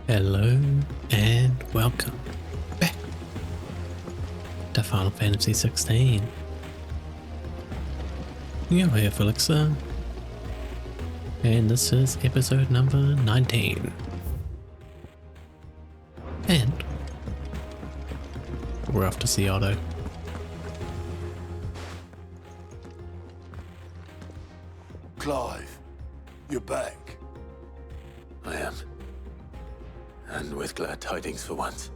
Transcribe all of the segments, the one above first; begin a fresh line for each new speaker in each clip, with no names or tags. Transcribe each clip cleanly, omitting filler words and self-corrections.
Hello and welcome back to Final Fantasy XVI. You're here, Felixer, and this is episode number 19. And we're off to see Otto.
Clive, you're back.
I am. And with glad tidings for once.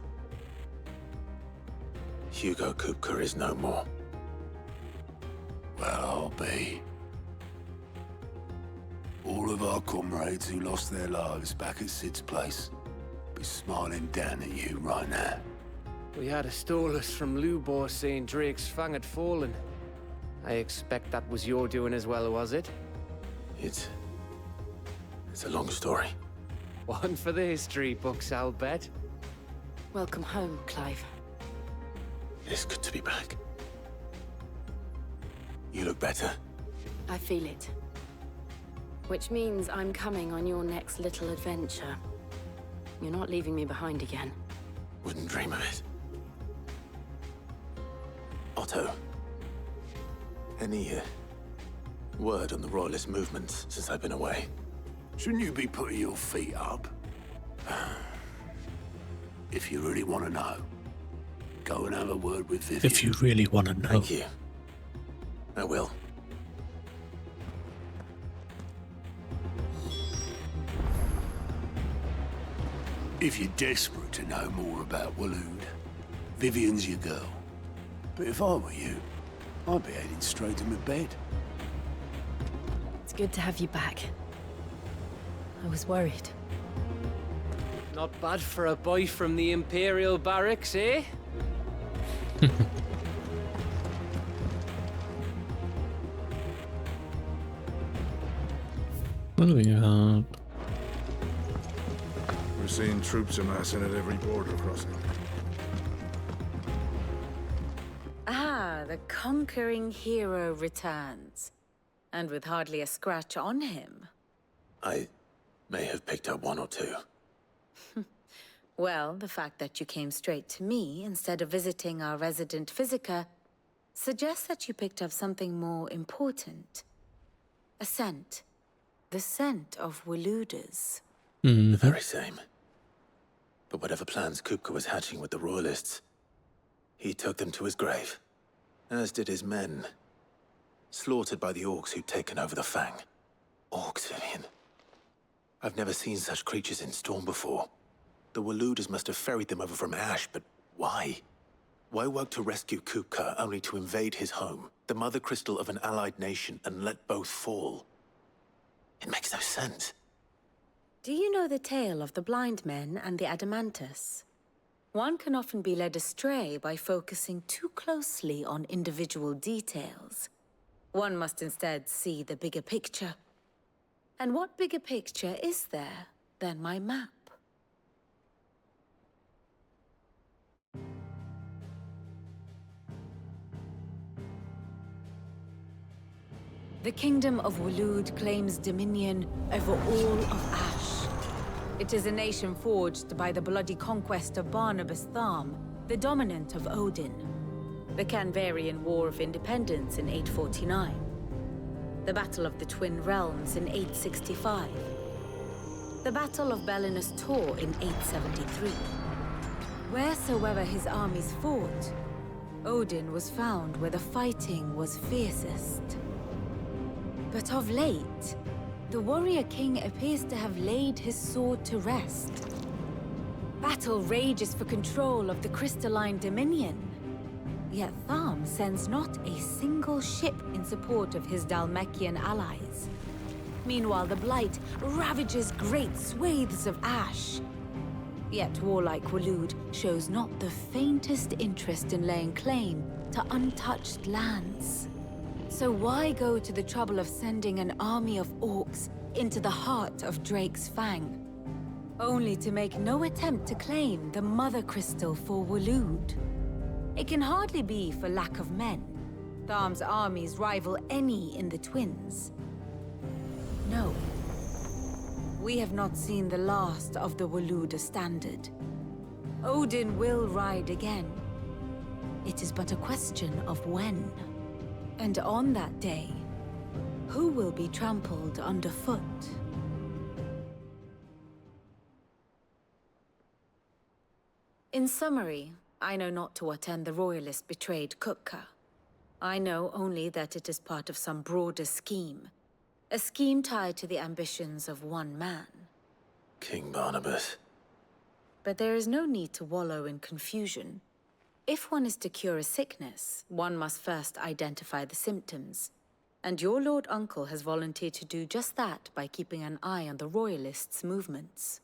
Hugo Kupka is no more.
Well, I'll be. All of our comrades who lost their lives back at Sid's place be smiling down at you right now.
We had a stolus from Lubor saying Drake's fang had fallen. I expect that was your doing as well, was it?
It's a long story.
One for the history books, I'll bet.
Welcome home, Clive.
It is good to be back. You look better.
I feel it. Which means I'm coming on your next little adventure. You're not leaving me behind again.
Wouldn't dream of it. Otto. Any word on the Royalist movements since I've been away?
Shouldn't you be putting your feet up? If you really want to know, go and have a word with Vivian.
If you really want to know.
Thank you. I will.
If you're desperate to know more about Waloed, Vivian's your girl. But if I were you, I'd be heading straight to my bed.
It's good to have you back. I was worried.
Not bad for a boy from the Imperial Barracks, eh?
What do we got?
We're seeing troops amassing at every border crossing.
Ah, the conquering hero returns. And with hardly a scratch on him.
I may have picked up one or two.
Well, the fact that you came straight to me instead of visiting our resident Physica suggests that you picked up something more important. A scent. The scent of Waloeders.
The very same. But whatever plans Kupka was hatching with the Royalists, he took them to his grave. As did his men. Slaughtered by the orcs who'd taken over the Fang. Orcs, Vivian. I've never seen such creatures in Storm before. The Waloeders must have ferried them over from Ash, but why? Why work to rescue Kupka only to invade his home, the mother crystal of an allied nation, and let both fall? It makes no sense.
Do you know the tale of the blind men and the Adamantus? One can often be led astray by focusing too closely on individual details. One must instead see the bigger picture. And what bigger picture is there than my map? The Kingdom of Waloed claims dominion over all of Ash. It is a nation forged by the bloody conquest of Barnabas Tharm, the dominant of Odin. The Canvarian War of Independence in 849. The Battle of the Twin Realms in 865. The Battle of Belinus Tor in 873. Wheresoever his armies fought, Odin was found where the fighting was fiercest. But of late, the warrior king appears to have laid his sword to rest. Battle rages for control of the crystalline dominion. Yet Tharm sends not a single ship in support of his Dhalmekian allies. Meanwhile, the Blight ravages great swathes of Ash. Yet warlike Waloed shows not the faintest interest in laying claim to untouched lands. So why go to the trouble of sending an army of orcs into the heart of Drake's Fang, only to make no attempt to claim the Mother Crystal for Waloed? It can hardly be for lack of men. Tharm's armies rival any in the Twins. No. we have not seen the last of the Waloed standard. Odin will ride again. It is but a question of when. And on that day, who will be trampled underfoot? In summary, I know not to what end the Royalists betrayed Kupka. I know only that it is part of some broader scheme. A scheme tied to the ambitions of one man.
King Barnabas.
But there is no need to wallow in confusion. If one is to cure a sickness, one must first identify the symptoms. And your Lord Uncle has volunteered to do just that by keeping an eye on the Royalists' movements.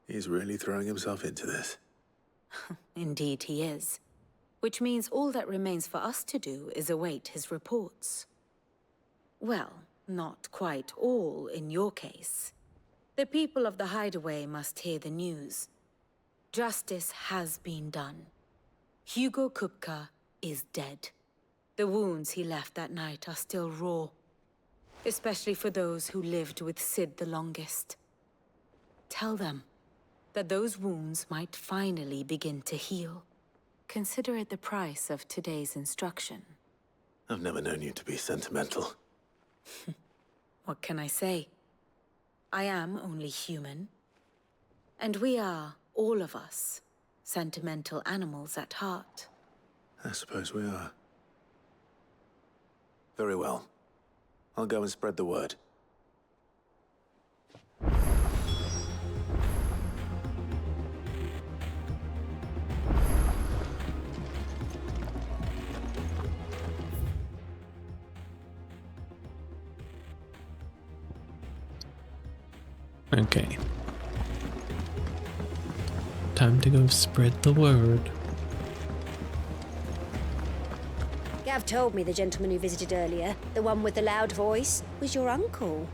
He's really throwing himself into this.
Indeed he is. Which means all that remains for us to do is await his reports. Well, not quite all in your case. The people of the Hideaway must hear the news. Justice has been done. Hugo Kupka is dead. The wounds he left that night are still raw. Especially for those who lived with Sid the longest. Tell them that those wounds might finally begin to heal. Consider it the price of today's instruction.
I've never known you to be sentimental.
What can I say? I am only human. And we are, all of us, sentimental animals at heart.
I suppose we are. Very well. I'll go and spread the word.
Okay. Time to go spread the word.
Gav told me the gentleman who visited earlier, the one with the loud voice, was your uncle.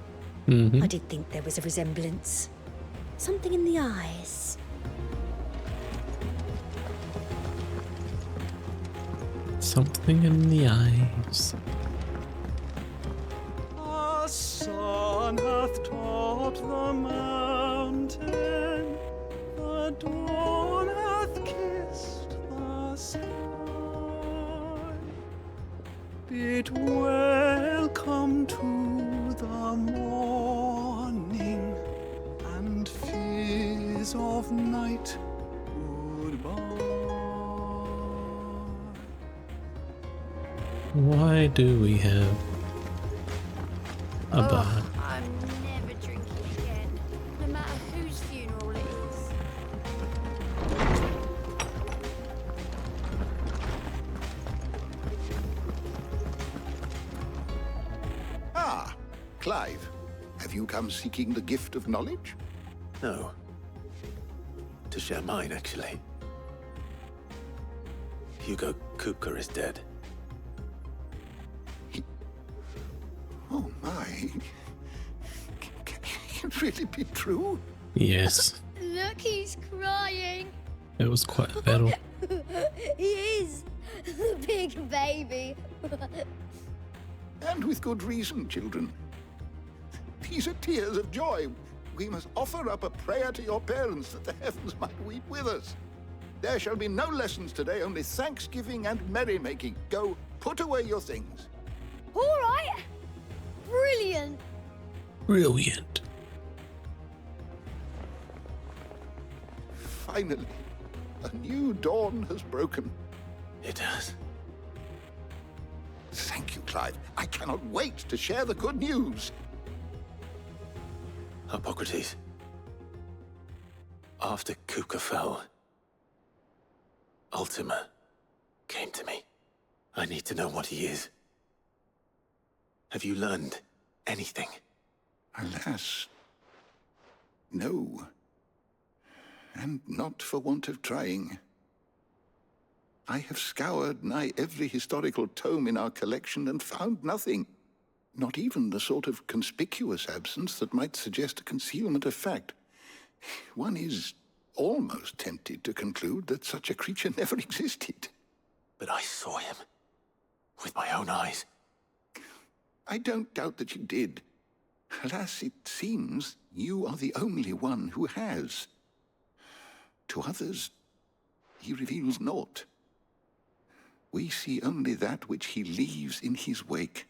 Mm-hmm.
I did think there was a resemblance. Something in the eyes.
Something in the eyes.
The sun hath topped the mountain, the dawn hath kissed the sky. Bid welcome to the morning, and fears of night goodbye.
Why do we have a bar?
I'm never drinking again, no matter whose funeral it is.
Ah, Clive. Have you come seeking the gift of knowledge?
No. To share mine, actually. Hugo Kupka is dead.
Oh my. Can it really be true?
Yes.
Look, he's crying.
It was quite a battle.
He is. The big baby.
And with good reason, children. These are tears of joy. We must offer up a prayer to your parents that the heavens might weep with us. There shall be no lessons today, only thanksgiving and merrymaking. Go, put away your things.
All right. Brilliant.
Brilliant.
Finally, a new dawn has broken.
It has.
Thank you, Clive. I cannot wait to share the good news.
Hippocrates. After Kupka fell, Ultima came to me. I need to know what he is. Have you learned anything?
Alas, no. And not for want of trying. I have scoured nigh every historical tome in our collection and found nothing. Not even the sort of conspicuous absence that might suggest a concealment of fact. One is almost tempted to conclude that such a creature never existed.
But I saw him. With my own eyes.
I don't doubt that you did. Alas, it seems you are the only one who has. To others, he reveals naught. We see only that which he leaves in his wake,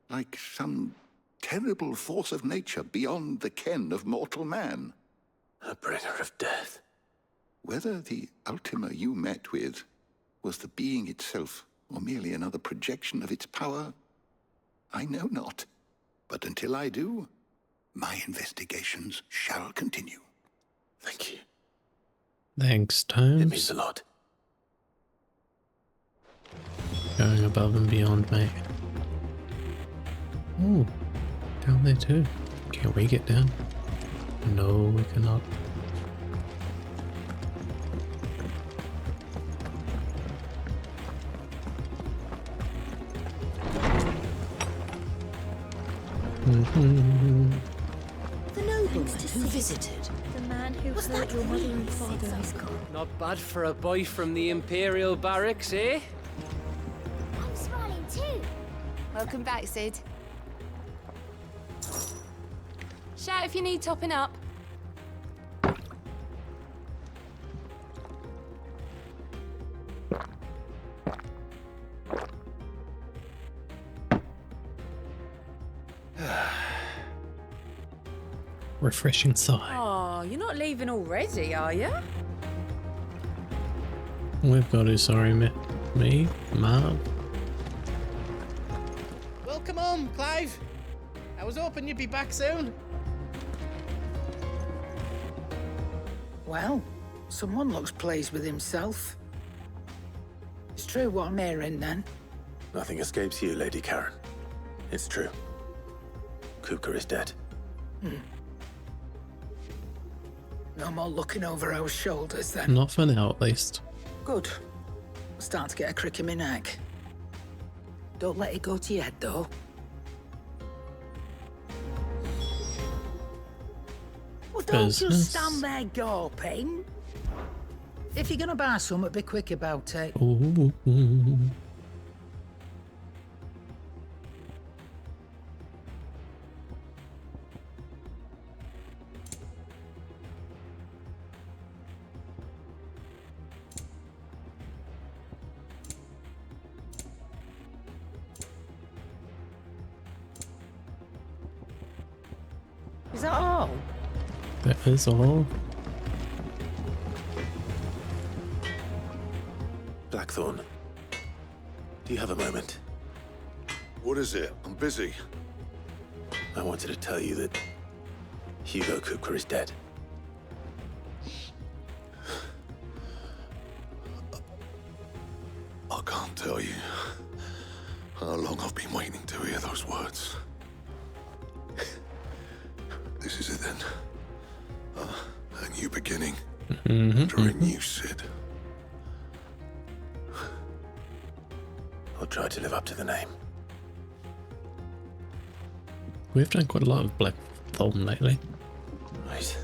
like some terrible force of nature beyond the ken of mortal man.
A bringer of death.
Whether the Ultima you met with was the being itself, or merely another projection of its power, I know not. But until I do, my investigations shall continue.
Thank you.
Thanks, Tomes.
It means a lot.
Going above and beyond, mate. Ooh, down there too. Can we get down? No, we cannot.
The nobleman who visited.
The man who hurt your mother and father is gone.
Not bad for a boy from the Imperial Barracks, eh?
I'm smiling too.
Welcome back, Sid. Shout if you need topping up.
Refreshing sigh.
Oh, you're not leaving already, are you?
We've got to, sorry, me, Marv.
Welcome home, Clive. I was hoping you'd be back soon. Well, someone looks pleased with himself. It's true what I'm hearing, then.
Nothing escapes you, Lady Karen. It's true. Kupka is dead.
No more looking over our shoulders, then.
Not for now, at least.
Good. I'm starting to get a crick in my neck. Don't let it go to your head, though. Well, don't
Business.
just stand there gawping. If you're gonna buy something, be quick about it.
Ooh.
Is that all?
That is all.
Blackthorn, do you have a moment?
What is it? I'm busy.
I wanted to tell you that Hugo Kupka is dead.
I can't tell you how long I've been waiting to hear those words. This is it then. A new beginning. Under a new Sid.
I'll try to live up to the name.
We've done quite a lot of Blackthorn lately.
Right.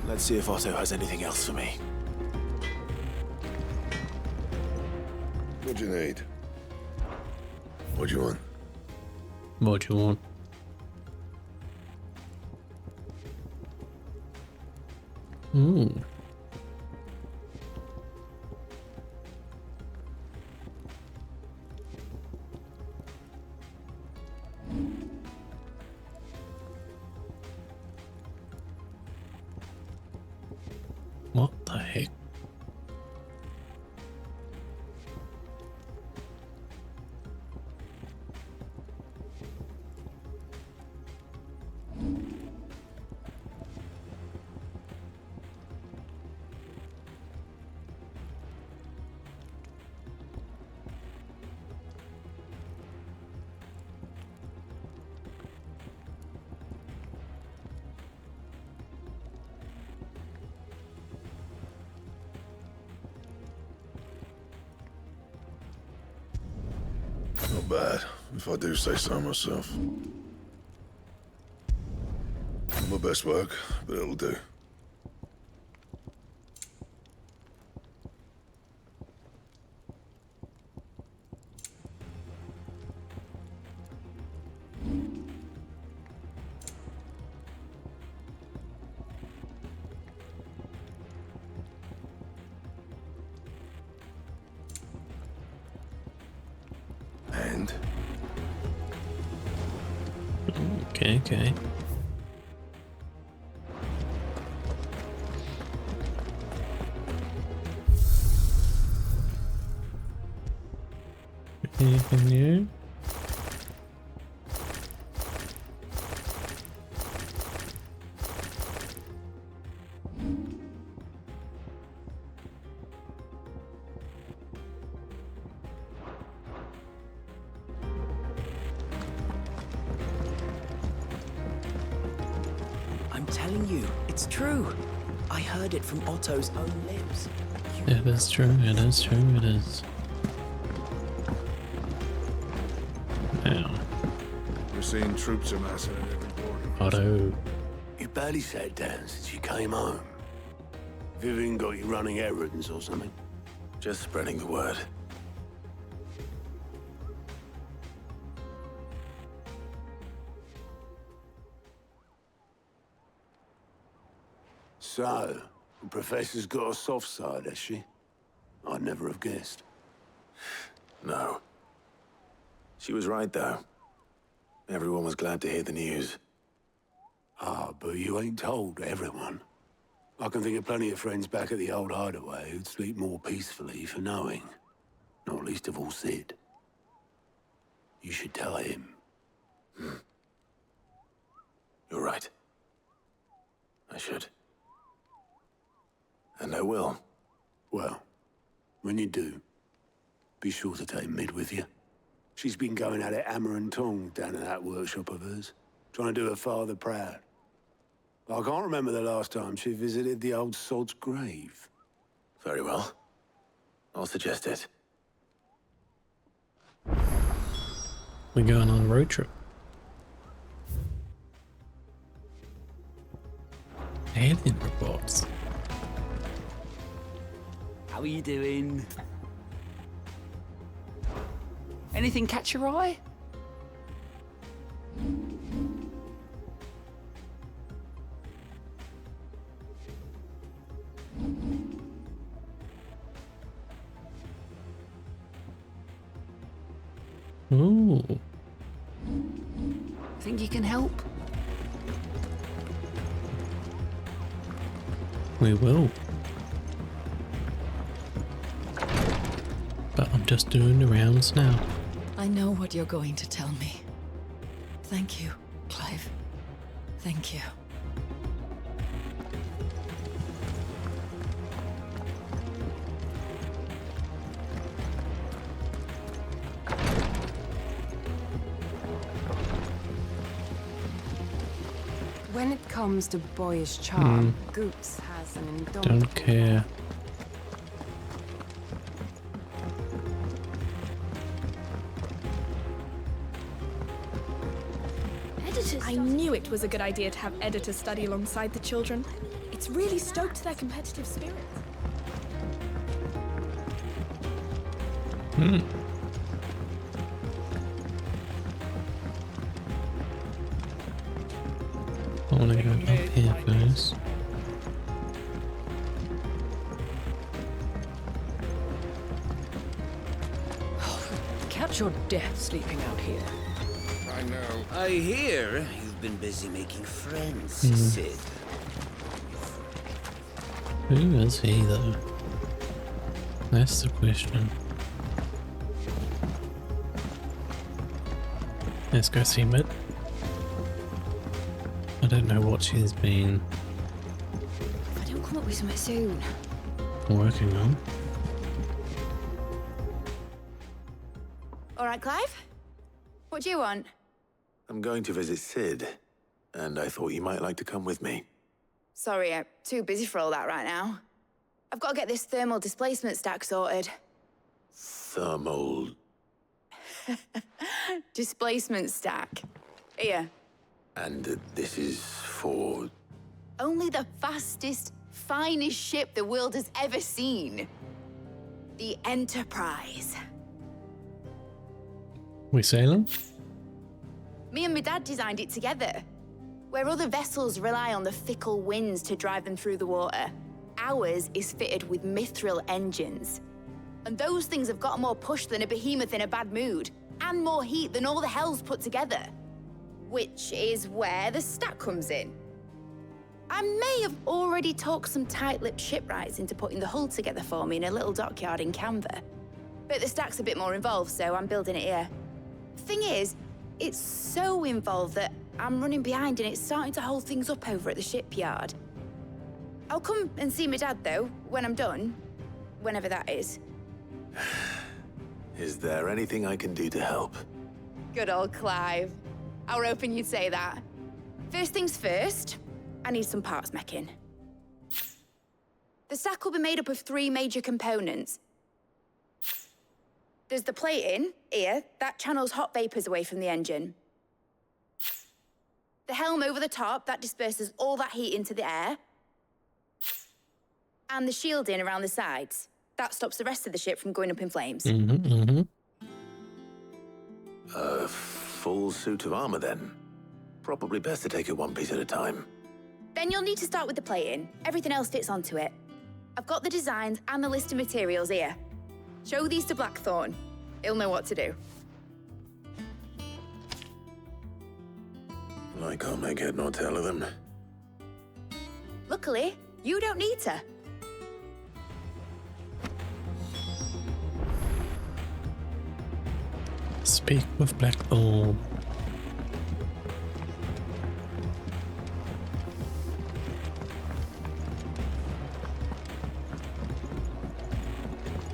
Let's see if Otto has anything else for me.
What do you need? What do you want?
What do you want? Ooh. What the heck?
Not bad, if I do say so myself. Not my best work, but it'll do.
Okay, okay. Anything new?
I'm telling you, it's true. I heard it from Otto's own lips.
It is true, it is true, it is. Now,
We're seeing troops amassing at every border.
Otto.
You barely sat down since you came home. Vivian got you running errands or something?
Just spreading the word.
So, the Professor's got a soft side, has she? I'd never have guessed.
No. She was right, though. Everyone was glad to hear the news.
Ah, but you ain't told everyone. I can think of plenty of friends back at the old hideaway who'd sleep more peacefully for knowing. Not least of all Sid. You should tell him.
You're right. I should. And I will.
Well, when you do, be sure to take Mid with you. She's been going at it hammer and tong down in that workshop of hers, trying to do her father proud. I can't remember the last time she visited the old sod's grave.
Very well. I'll suggest it.
We're going on a road trip. Alien reports.
How are you doing? Anything catch your eye?
Ooh.
Think you can help?
We will. But I'm just doing the rounds now.
I know what you're going to tell me. Thank you, Clive. Thank you.
When it comes to boyish charm, Goops has an indomitable...
Don't care.
I knew it was a good idea to have editors study alongside the children. It's really stoked their competitive spirit.
I want to go up here first.
Catch your death sleeping out here.
I know.
I hear you've been busy making friends, Sid.
Who is he though? That's the question. Let's go see Mid. I don't know what she's been
If I don't come up with something soon.
working on.
All right, Clive? What do you want?
I'm going to visit Sid, and I thought you might like to come with me.
Sorry, I'm too busy for all that right now. I've got to get this thermal displacement stack sorted.
Thermal...
Displacement stack. Here.
And this is for...
Only the fastest, finest ship the world has ever seen. The Enterprise.
We sailing?
Me and my dad designed it together. Where other vessels rely on the fickle winds to drive them through the water, ours is fitted with mithril engines. And those things have got more push than a behemoth in a bad mood, and more heat than all the hells put together. which is where the stack comes in. I may have already talked some tight-lipped shipwrights into putting the hull together for me in a little dockyard in Canva. But the stack's a bit more involved, so I'm building it here. Thing is, it's so involved that I'm running behind and it's starting to hold things up over at the shipyard. I'll come and see my dad, though, when I'm done. Whenever that is.
Is there anything I can do to help?
Good old Clive. I were hoping you'd say that. First things first, I need some parts meching. The stack will be made up of 3 major components. There's the plating, here, that channels hot vapors away from the engine. The helm over the top, that disperses all that heat into the air. And the shielding around the sides. That stops the rest of the ship from going up in flames.
A full suit of armor, then? Probably best to take it one piece at a time.
Then you'll need to start with the plating. Everything else fits onto it. I've got the designs and the list of materials here. Show these to Blackthorn. He'll know what to do.
I can't make head nor tail of them.
Luckily, you don't need to.
Speak with Blackthorn.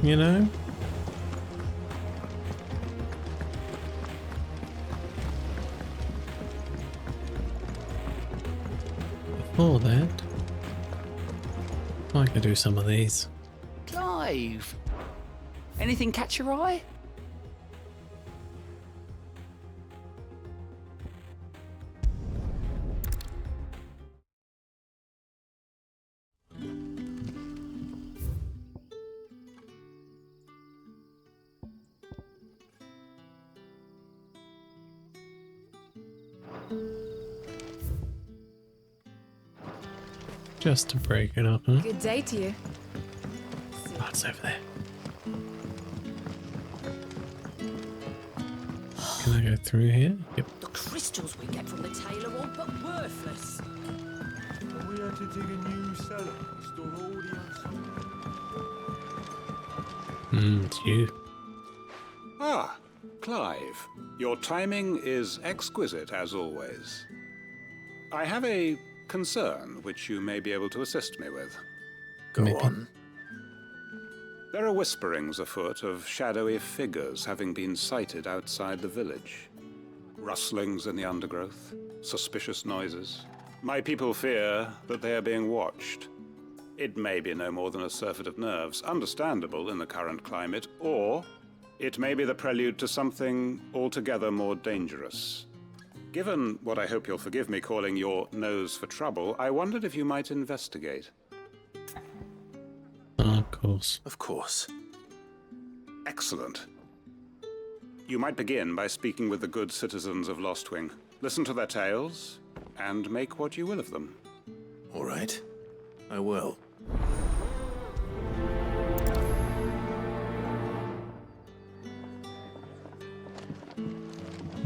You know? Before that, I could do some of these.
Clive! Anything catch your eye?
Just to break it up, huh?
Good day to you.
Oh, it's over there. Can I go through here? Yep.
The crystals we get from the tail are all but worthless.
We had to dig a new cellar and store all the unsold.
It's you.
Ah, Clive. Your timing is exquisite, as always. I have a concern which you may be able to assist me with.
Go on.
There are whisperings afoot of shadowy figures having been sighted outside the village. Rustlings in the undergrowth, suspicious noises. My people fear that they are being watched. It may be no more than a surfeit of nerves, understandable in the current climate, or it may be the prelude to something altogether more dangerous. Given what I hope you'll forgive me calling your nose for trouble, I wondered if you might investigate.
Of course.
Of course.
Excellent. You might begin by speaking with the good citizens of Lostwing. Listen to their tales, and make what you will of them.
All right. I will.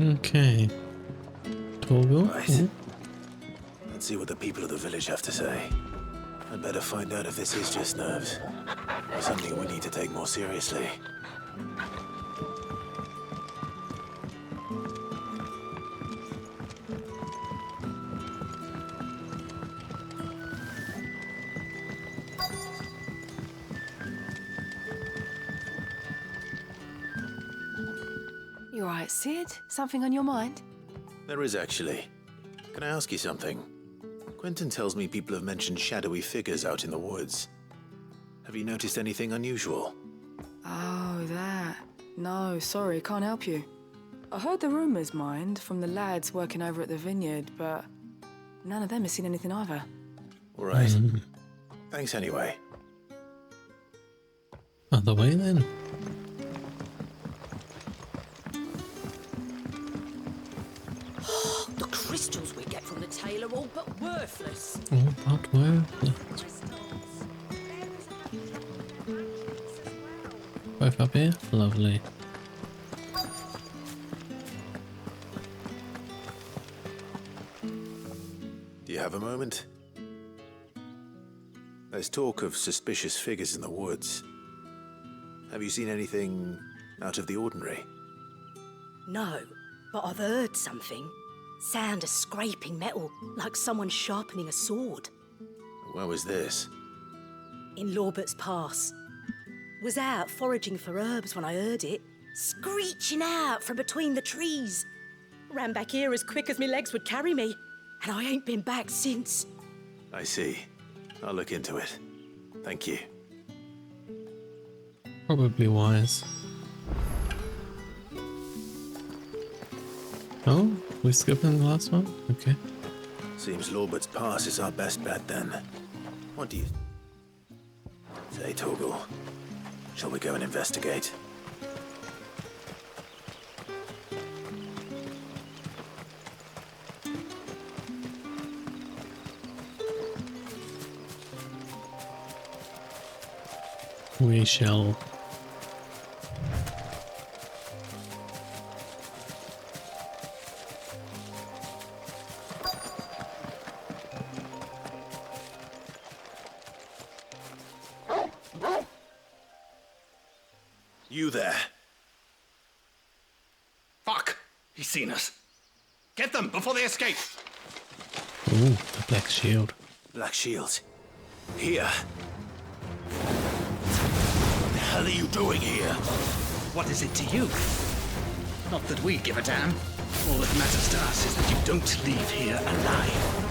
Okay.
Right. Let's see what the people of the village have to say. I'd better find out if this is just nerves, or something we need to take more seriously.
You alright, Sid? Something on your mind?
There is actually. Can I ask you something? Quentin tells me people have mentioned shadowy figures out in the woods. Have you noticed anything unusual?
Oh, that. No, sorry, can't help you. I heard the rumours, mind, from the lads working over at the vineyard, but none of them has seen anything either.
All right. Thanks anyway.
Other way then.
The crystals we get from the tail are all but worthless.
All but worthless. Both up here? Lovely.
you have a moment? There's talk of suspicious figures in the woods. Have you seen anything out of the ordinary?
No, but I've heard something. Sound of scraping metal, like someone sharpening a sword.
Where was this?
In Lorbert's Pass. Was out foraging for herbs when I heard it, screeching out from between the trees. Ran back here as quick as my legs would carry me, and I ain't been back since.
I see. I'll look into it. Thank you.
Probably wise. Oh, we're skipping the last one? Okay.
Seems Lorbert's Pass is our best bet then. What do you say, Torgal? Shall we go and investigate?
We shall.
You there?
Fuck! He's seen us. Get them before they escape!
Ooh, the black shield.
Black shields. Here.
What the hell are you doing here? What is it to you? Not that we give a damn. All that matters to us is that you don't leave here alive.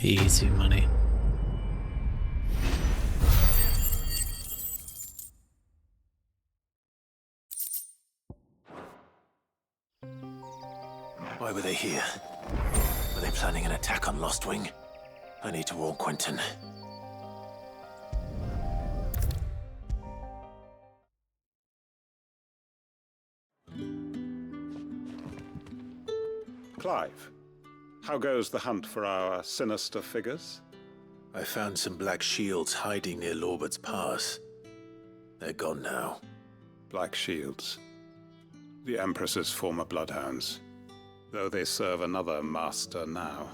Easy money.
Why were they here? Were they planning an attack on Lostwing? I need to warn Quentin.
Clive, how goes the hunt for our sinister figures?
I found some black shields hiding near Lorbert's Pass. They're gone now.
Black shields. The Empress's former bloodhounds. Though they serve another master now.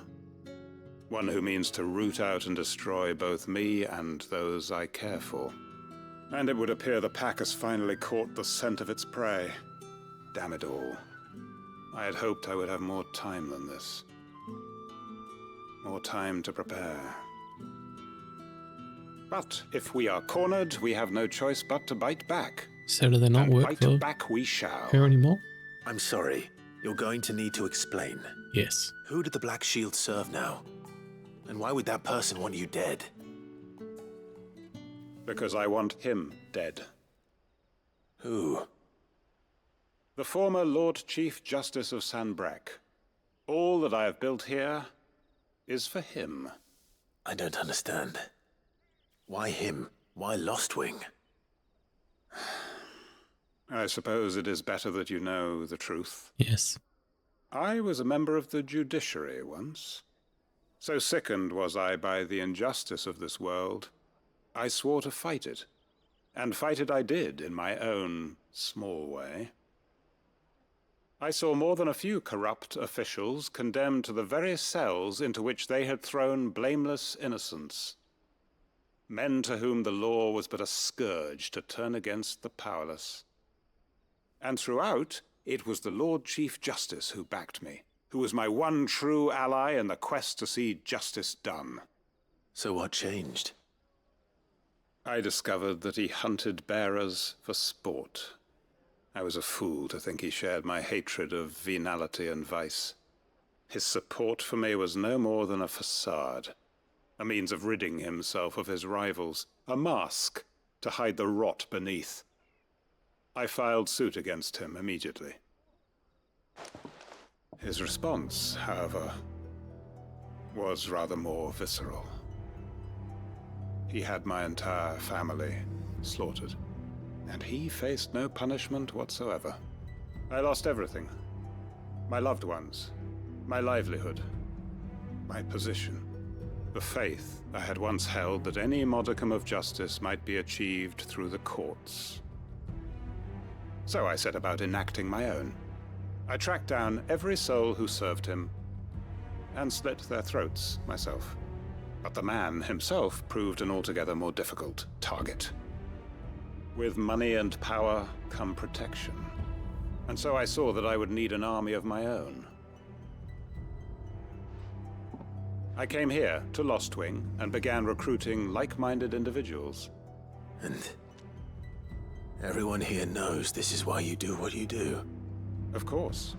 One who means to root out and destroy both me and those I care for. And it would appear the pack has finally caught the scent of its prey. Damn it all. I had hoped I would have more time than this. More time to prepare. But if we are cornered, we have no choice but to bite back.
So do they not work
bite
for
back we shall.
her anymore?
I'm sorry. You're going to need to explain.
Yes.
Who did the Black Shield serve now? And why would that person want you dead?
Because I want him dead.
Who?
The former Lord Chief Justice of Sanbreque. All that I have built here is for him.
I don't understand. Why him? Why Lostwing?
I suppose it is better that you know the truth.
Yes.
I was a member of the judiciary once. So sickened was I by the injustice of this world, I swore to fight it. And fight it I did, in my own small way. I saw more than a few corrupt officials condemned to the very cells into which they had thrown blameless innocents. Men to whom the law was but a scourge to turn against the powerless. And throughout, it was the Lord Chief Justice who backed me, who was my one true ally in the quest to see justice done.
So what changed?
I discovered that he hunted bearers for sport. I was a fool to think he shared my hatred of venality and vice. His support for me was no more than a facade, a means of ridding himself of his rivals, a mask to hide the rot beneath. I filed suit against him immediately. His response, however, was rather more visceral. He had my entire family slaughtered, and he faced no punishment whatsoever. I lost everything. My loved ones, my livelihood, my position, the faith I had once held that any modicum of justice might be achieved through the courts. So I set about enacting my own. I tracked down every soul who served him, and slit their throats myself. But the man himself proved an altogether more difficult target. With money and power come protection. And so I saw that I would need an army of my own. I came here to Lostwing and began recruiting like-minded individuals.
And everyone here knows this is why you do what you do.
Of course.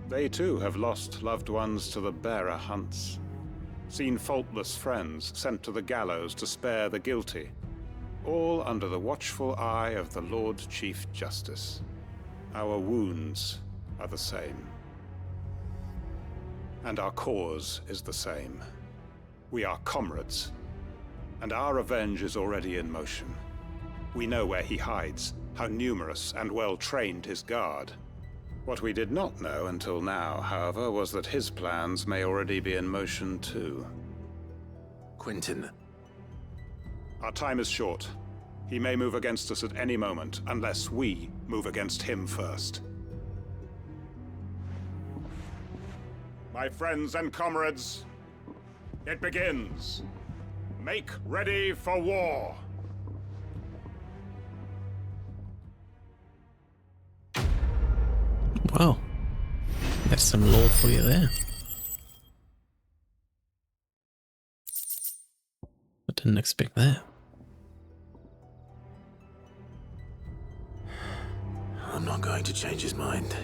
They too have lost loved ones to the bearer hunts. Seen faultless friends sent to the gallows to spare the guilty, all under the watchful eye of the Lord Chief Justice. Our wounds are the same. And our cause is the same. We are comrades, and our revenge is already in motion. We know where he hides, how numerous and well-trained his guard. What we did not know until now, however, was that his plans may already be in motion too.
Quentin.
Our time is short. He may move against us at any moment, unless we move against him first. My friends and comrades, it begins. Make ready for war.
Wow. That's some lore for you there. I didn't expect that.
I'm not going to change his mind.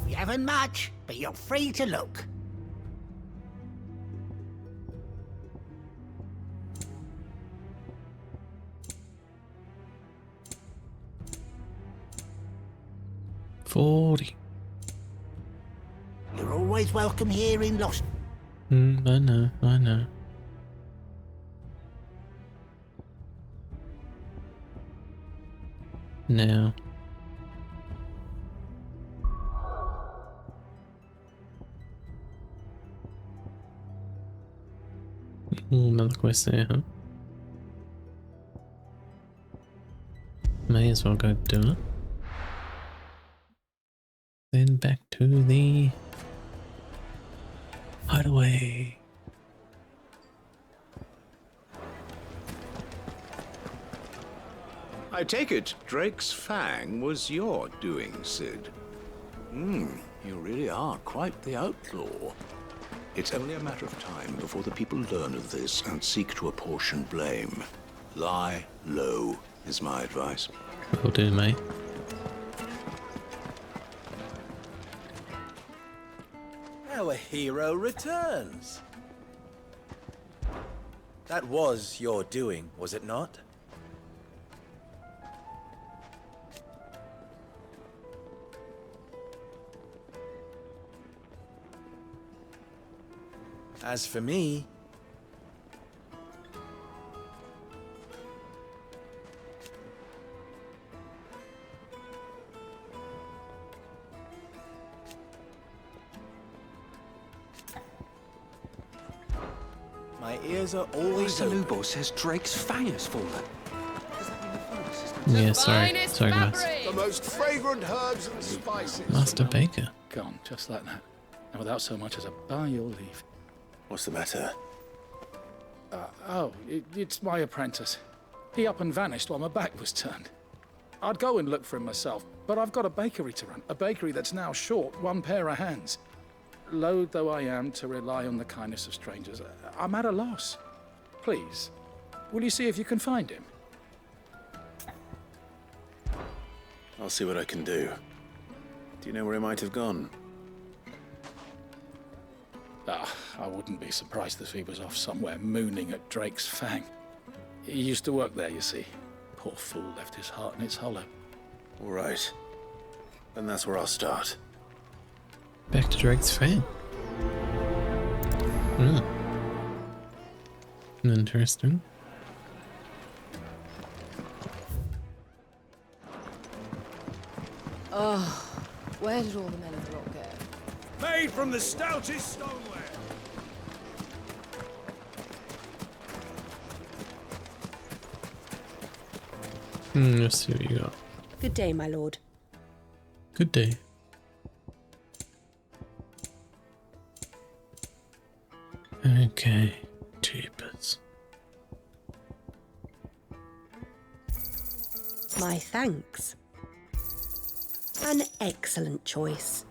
You haven't much, but you're free to look.
$40.
You're always welcome here in Lost.
I know, I know. Now. Another quest there, huh? May as well go do it. Then back to the hideaway.
I take it Drake's Fang was your doing, Sid.
You really are quite the outlaw.
It's only a matter of time before the people learn of this and seek to apportion blame. Lie low is my advice.
Will do, mate.
Our hero returns. That was your doing, was it not? As for me, My ears are always
Master Lubo says Drake's fang has fallen.
Yeah, sorry guys.
The most fragrant herbs and spices.
Master Baker.
Gone, just like that. And without so much as a by your leave.
What's the matter?
It's my apprentice. He up and vanished while my back was turned. I'd go and look for him myself, but I've got a bakery to run. A bakery that's now short one pair of hands. Loath though I am to rely on the kindness of strangers, I'm at a loss. Please, will you see if you can find him?
I'll see what I can do. Do you know where he might have gone?
I wouldn't be surprised if he was off somewhere mooning at Drake's fang. He used to work there, you see. Poor fool left his heart in its hollow.
All right. Then that's where I'll start.
Back to Drake's fang. Interesting.
Oh, where did all the men of the rock go?
Made from the stoutest stoneware.
Let's see what you got.
Good day, my lord.
Good day. Okay, jeepers.
My thanks. An excellent choice.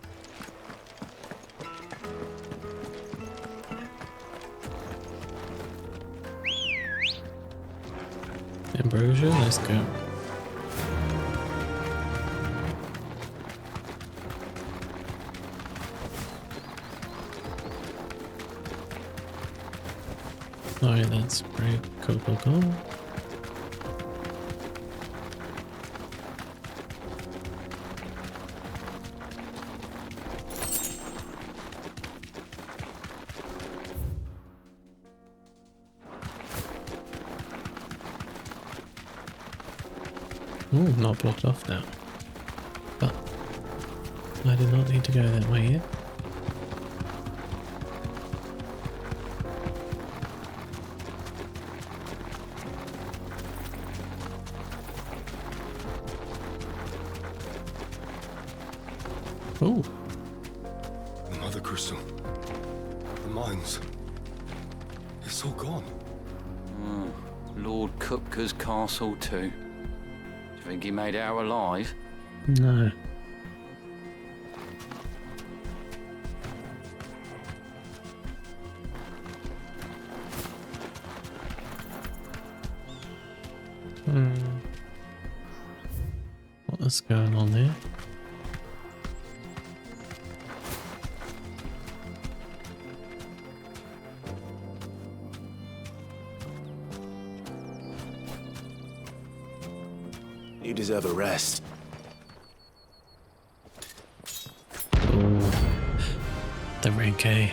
Ambrosia, let's go. Alright, that's great. Go, go, go. Ooh, not blocked off now. But I did not need to go that way yet. Oh.
The Mother Crystal. The mines. It's all gone.
Lord Kupka's castle too. Do you think he made it out alive?
No. What's going on there?
You deserve a rest.
Oh, the rank A.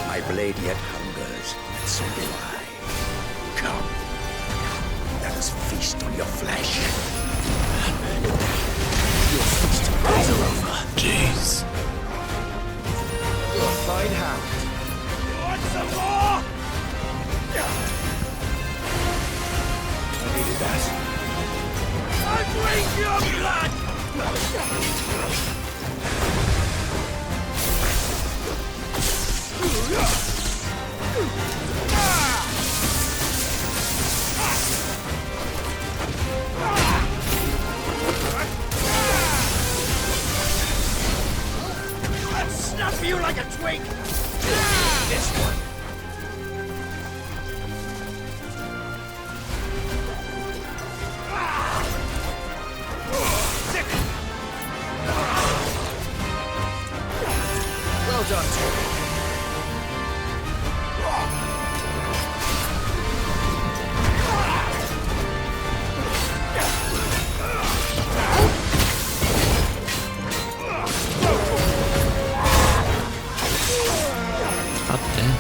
My blade yet hungers, and so do I. Come, let us feast on your flesh. Your feast is over.
Jeez.
Fine hand.
Want some more?
I needed that.
I drink your blood! I'll snap you like a twig! This one.
Well done, Tom.
God damn.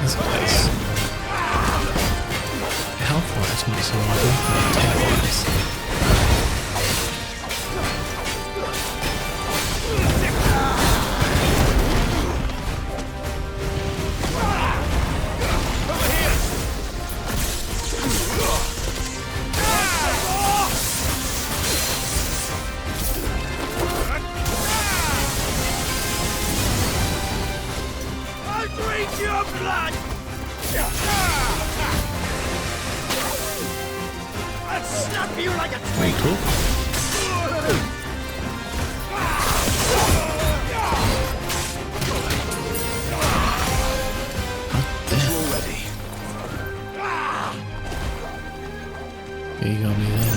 this place. Health-wise not so good, but attack-wise. You got me there.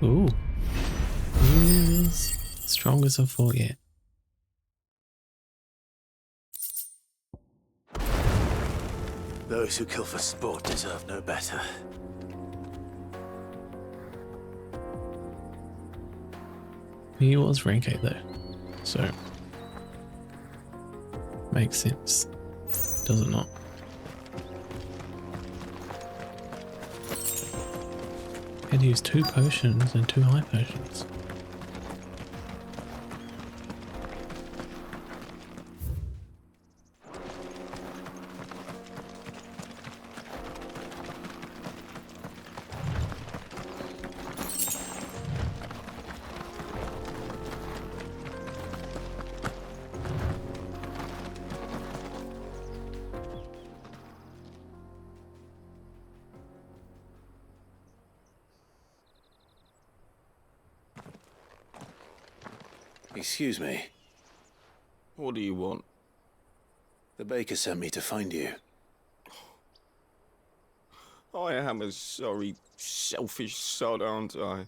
Ooh. Is strongest of 4 yet.
Those who kill for sport deserve no better.
He was rank 8 though, so makes sense, does it not? Had used 2 potions and 2 high potions.
Excuse me.
What do you want?
The baker sent me to find you.
I am a sorry, selfish sod, aren't I?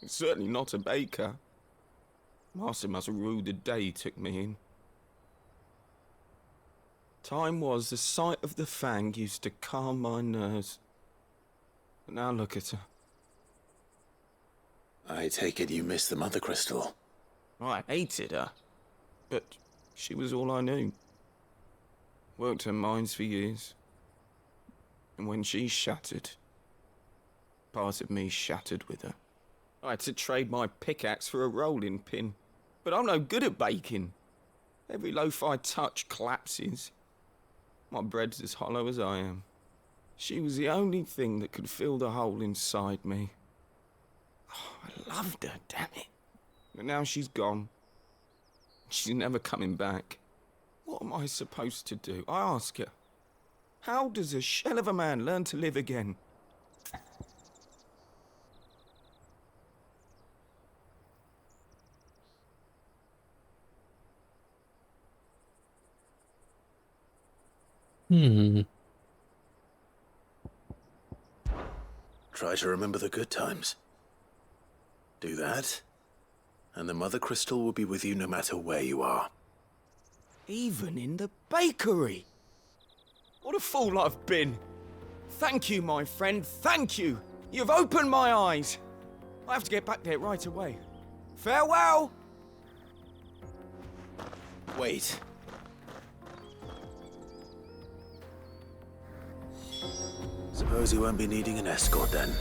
Certainly not a baker. Master must have ruled the day he took me in. Time was the sight of the fang used to calm my nerves. But now look at her.
I take it you missed the Mother Crystal.
I hated her, but she was all I knew. Worked her mines for years. And when she shattered, part of me shattered with her. I had to trade my pickaxe for a rolling pin, but I'm no good at baking. Every loaf I touch collapses. My bread's as hollow as I am. She was the only thing that could fill the hole inside me. Oh, I loved her, damn it. But now she's gone. She's never coming back. What am I supposed to do? I ask her. How does a shell of a man learn to live again?
Try to remember the good times. Do that, and the Mother Crystal will be with you no matter where you are.
Even in the bakery. What a fool I've been. Thank you, my friend, thank you. You've opened my eyes. I have to get back there right away. Farewell!
Wait. Suppose you won't be needing an escort then.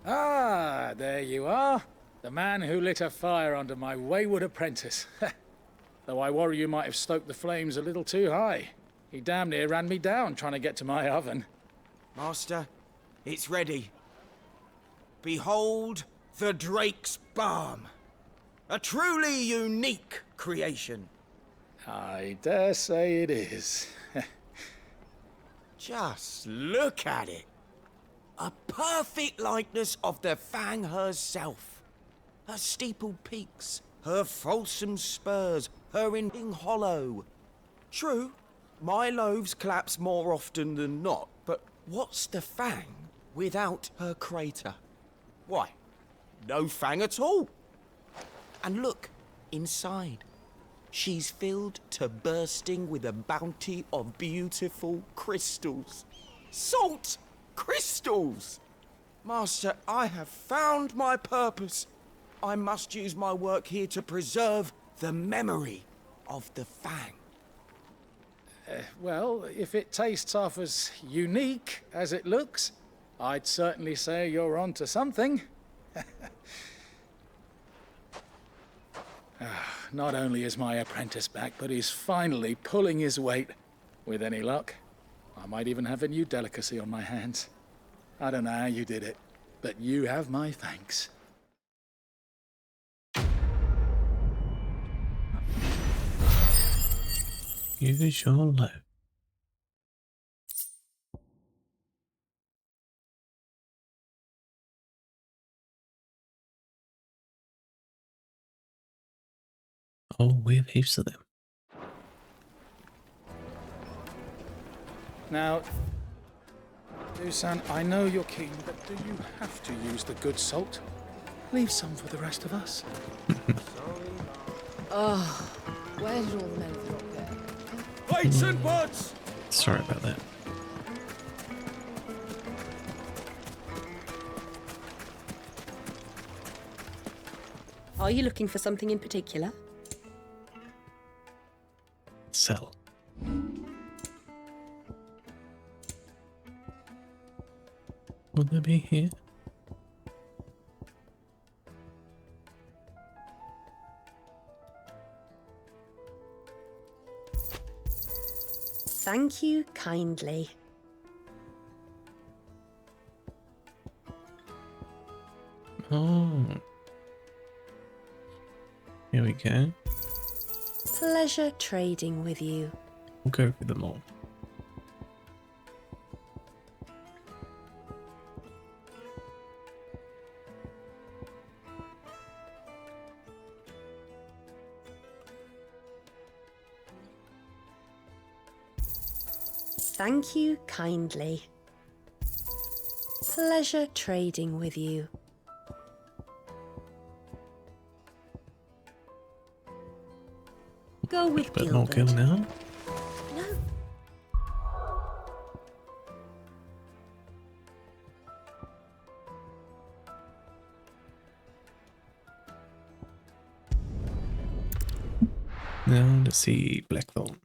Ah, there you are. The man who lit a fire under my wayward apprentice. Though I worry you might have stoked the flames a little too high. He damn near ran me down trying to get to my oven.
Master, it's ready. Behold the Drake's Balm. A truly unique creation.
I dare say it is.
Just look at it. A perfect likeness of the Fang herself. Her steepled peaks, her fulsome spurs, her ending hollow. True, my loaves collapse more often than not, but what's the Fang without her crater? Why, no Fang at all. And look, inside. She's filled to bursting with a bounty of beautiful crystals. Salt crystals! Master, I have found my purpose. I must use my work here to preserve the memory of the Fang.
Well, if it tastes half as unique as it looks, I'd certainly say you're onto something. Not only is my apprentice back, but he's finally pulling his weight. With any luck, I might even have a new delicacy on my hands. I don't know how you did it, but you have my thanks.
Use your load. Oh, we have heaps of them.
Now, Dusan, I know you're keen, but do you have to use the good salt? Leave some for the rest of us.
Oh, where's all the men of the rock there?
Lights and buds!
Sorry about that.
Are you looking for something in particular?
Sell. Will they be here?
Thank you kindly.
Oh. Here we go.
Pleasure trading with you.
We'll go through them all.
Thank you kindly. Pleasure trading with you. Go with
But
Gilbert.
not kill now.
No.
Now let's see Blackthorn.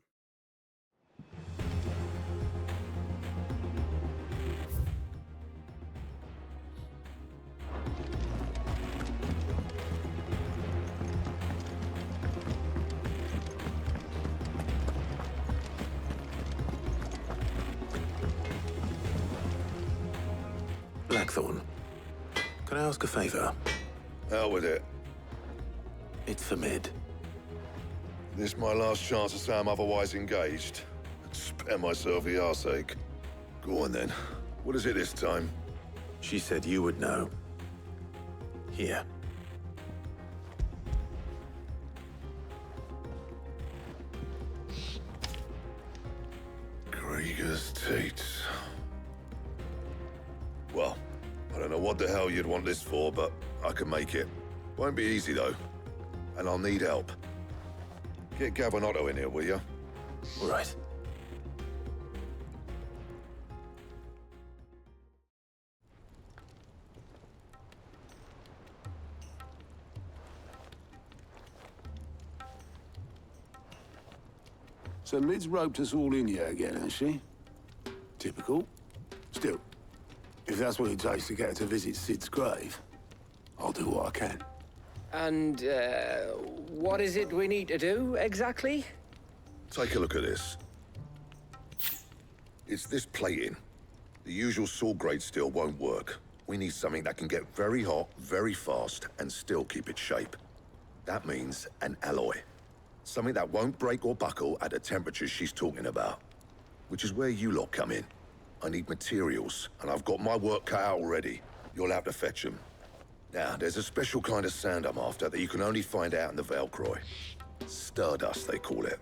Blackthorn, can I ask a favor?
Out with it.
It's for Mid.
This my last chance to say I'm otherwise engaged. Spare myself the arseache. Go on then. What is it this time?
She said you would know. Here.
Krieger's Tates. Well, I don't know what the hell you'd want this for, but I can make it. Won't be easy though. And I'll need help. Get Gabonotto in here, will you?
All right.
So Mid's roped us all in here again, has she? Typical. Still, if that's what it takes to get her to visit Sid's grave, I'll do what I can.
And, what is it we need to do, exactly?
Take a look at this. It's this plating. The usual sword grade steel won't work. We need something that can get very hot, very fast, and still keep its shape. That means an alloy. Something that won't break or buckle at the temperatures she's talking about. Which is where you lot come in. I need materials, and I've got my work cut out already. You'll have to fetch them. Now, there's a special kind of sand I'm after that you can only find out in the Valcroy. Stardust, they call it.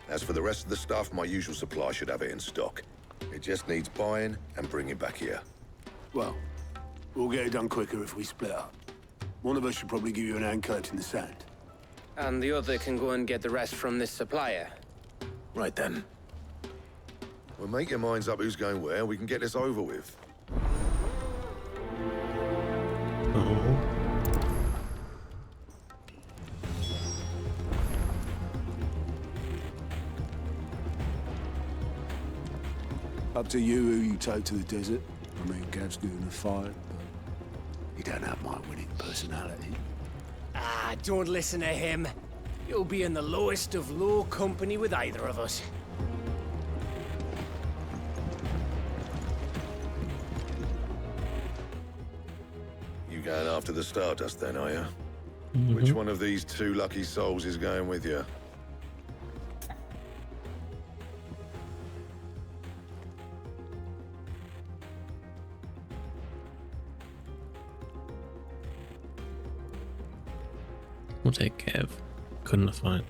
As for the rest of the stuff, my usual supply should have it in stock. It just needs buying and bringing back here.
Well, we'll get it done quicker if we split up. One of us should probably give you an hand coating the sand.
And the other can go and get the rest from this supplier.
Right then.
Well, make your minds up who's going where, and we can get this over with.
Up to you who you take to the desert. I mean, Gav's doing the fight, but he don't have my winning personality.
Ah, don't listen to him. You'll be in the lowest of low company with either of us.
You going after the Stardust then, are you? Which one of these two lucky souls is going with you?
We'll take Gav. Couldn't have fight.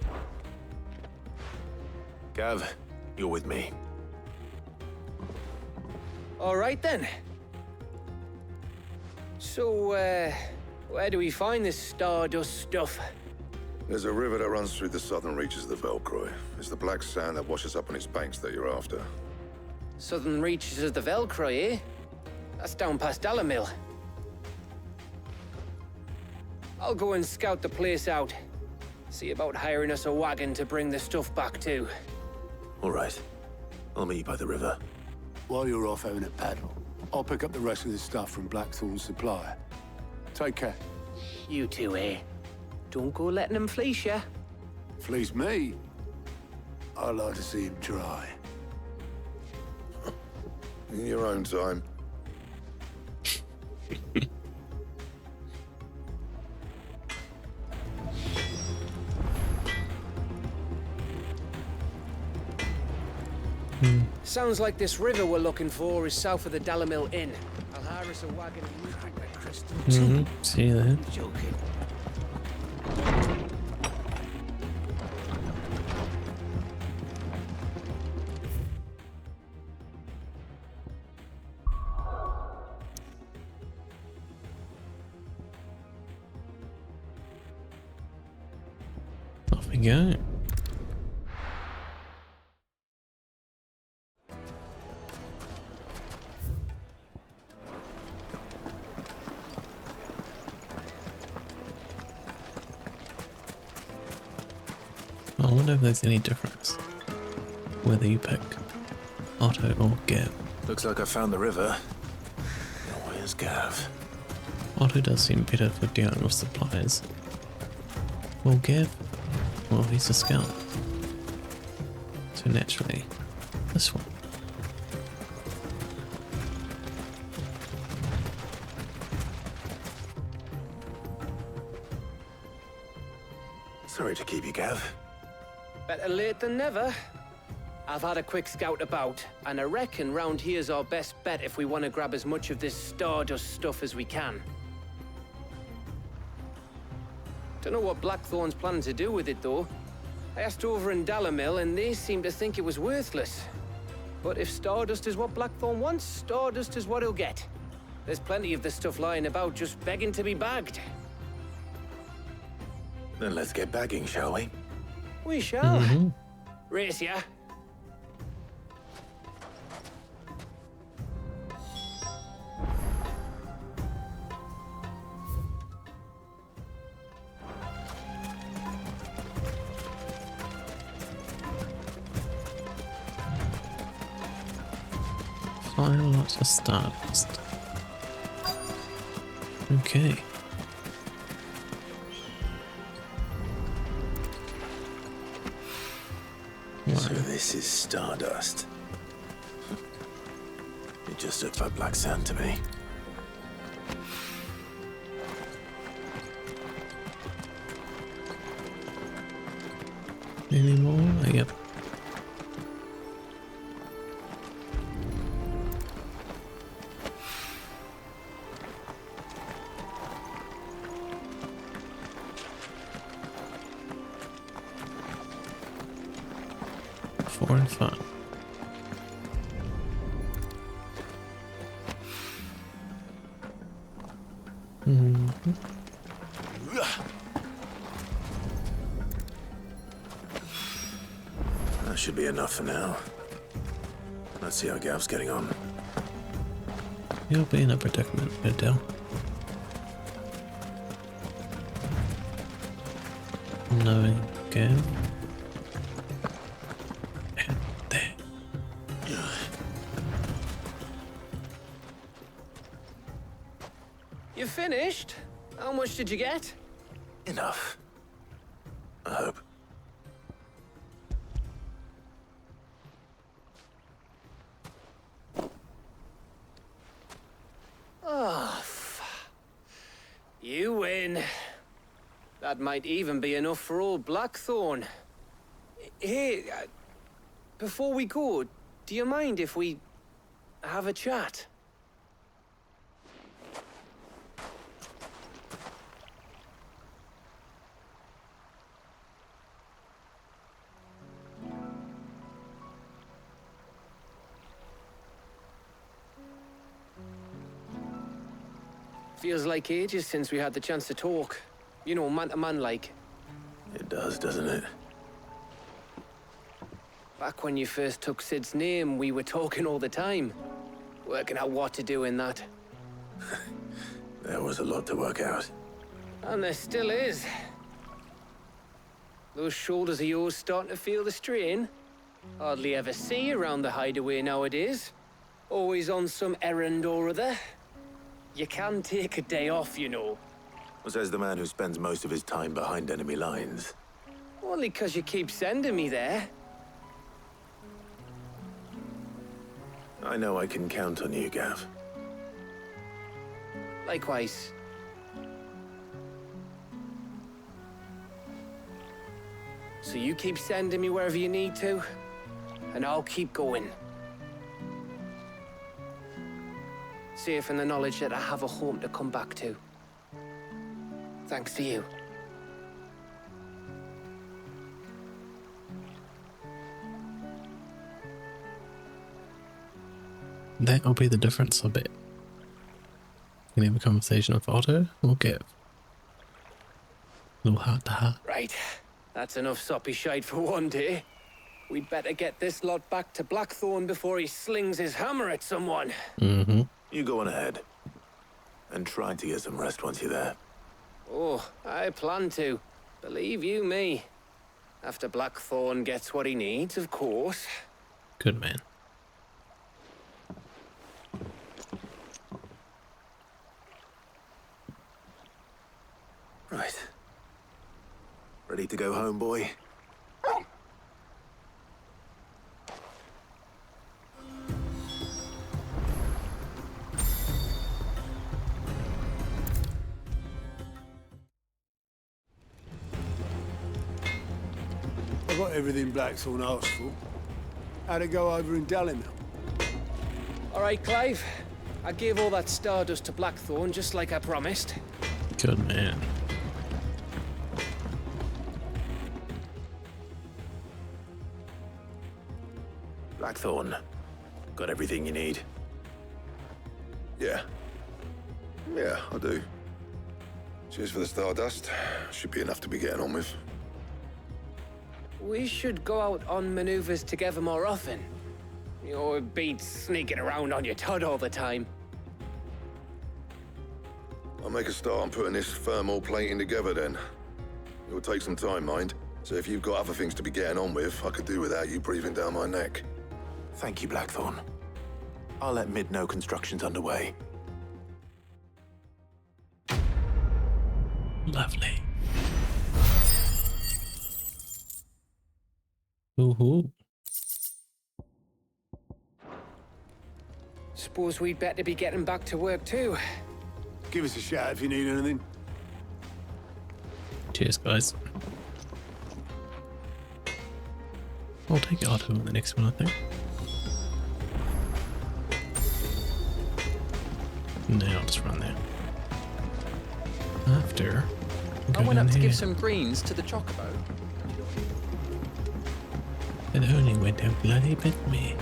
Gav, you're with me.
All right then. So, where do we find this Stardust stuff?
There's a river that runs through the southern reaches of the Valcroy. It's the black sand that washes up on its banks that you're after.
Southern reaches of the Valcroy, eh? That's down past Dalamil. I'll go and scout the place out. See about hiring us a wagon to bring the stuff back to.
All right. I'll meet you by the river.
While you're off having a paddle, I'll pick up the rest of the stuff from Blackthorn's supplier. Take care.
You two, eh? Don't go letting him fleece ya.
Fleece me? I'd like to see him try.
In your own time.
Sounds like this river we're looking for is south of the Dalamil Inn. I'll hire us a wagon and move back to Crystal.
See you there.
Joking.
Off we go. I wonder if there's any difference whether you pick Otto or Gav.
Looks like I found the river. Now where's Gav?
Otto does seem better for dealing with supplies. Well, Gav, well, he's a scout. So naturally, this one.
Sorry to keep you, Gav.
Better late than never. I've had a quick scout about, and I reckon round here's our best bet if we want to grab as much of this Stardust stuff as we can. Don't know what Blackthorn's planning to do with it, though. I asked over in Dalamil, and they seem to think it was worthless. But if Stardust is what Blackthorn wants, Stardust is what he'll get. There's plenty of this stuff lying about, just begging to be bagged.
Then let's get bagging, shall we?
We shall. Race ya.
Fly lots of stardust. Okay.
So this is Stardust. It just looks like black sand to me.
Any more? Yep. 4 and 5.
That should be enough for now. Let's see how Gav's getting on.
You'll be in a predicament, Adele. Knowing Gav. And there.
You finished? How much did you get?
Enough. I hope.
Oh, you win. That might even be enough for old Blackthorn. Hey, before we go, do you mind if we have a chat? Feels like ages since we had the chance to talk. You know, man to man like.
It does, doesn't it?
Back when you first took Sid's name, we were talking all the time. Working out what to do in that.
There was a lot to work out.
And there still is. Those shoulders of yours starting to feel the strain? Hardly ever see you around the hideaway nowadays. Always on some errand or other. You can take a day off, you know.
Says the man who spends most of his time behind enemy lines.
Only 'cause you keep sending me there.
I know I can count on you, Gav.
Likewise. So you keep sending me wherever you need to, and I'll keep going. Safe in the knowledge that I have a home to come back to. Thanks to you.
That'll be the difference, I bet. You can have a conversation with Otto or Gav. A little heart to heart.
Right. That's enough soppy shite for one day. We'd better get this lot back to Blackthorn before he slings his hammer at someone.
You go on ahead. And try to get some rest once you're there.
Oh, I plan to. Believe you me. After Blackthorn gets what he needs, of course.
Good man.
Right. Ready to go home, boy?
I got everything Blackthorn asked for. How'd it go over in Dalimil?
All right, Clive. I gave all that stardust to Blackthorn just like I promised.
Good man.
Blackthorn, got everything you need?
Yeah. Yeah, I do. Cheers for the stardust. Should be enough to be getting on with.
We should go out on maneuvers together more often. You know, it beats sneaking around on your Todd all the time.
I'll make a start on putting this thermal plating together then. It will take some time, mind. So if you've got other things to be getting on with, I could do without you breathing down my neck.
Thank you, Blackthorn. I'll let Mid know construction's underway.
Lovely. Ooh.
Suppose we'd better be getting back to work too.
Give us a shout if you need anything.
Cheers, guys. I'll take Otto on the next one, I think. No, I'll just run there. After,
I
we'll go
went up
down
to
here.
give some greens to the chocobo.
It only went to bloody bit me.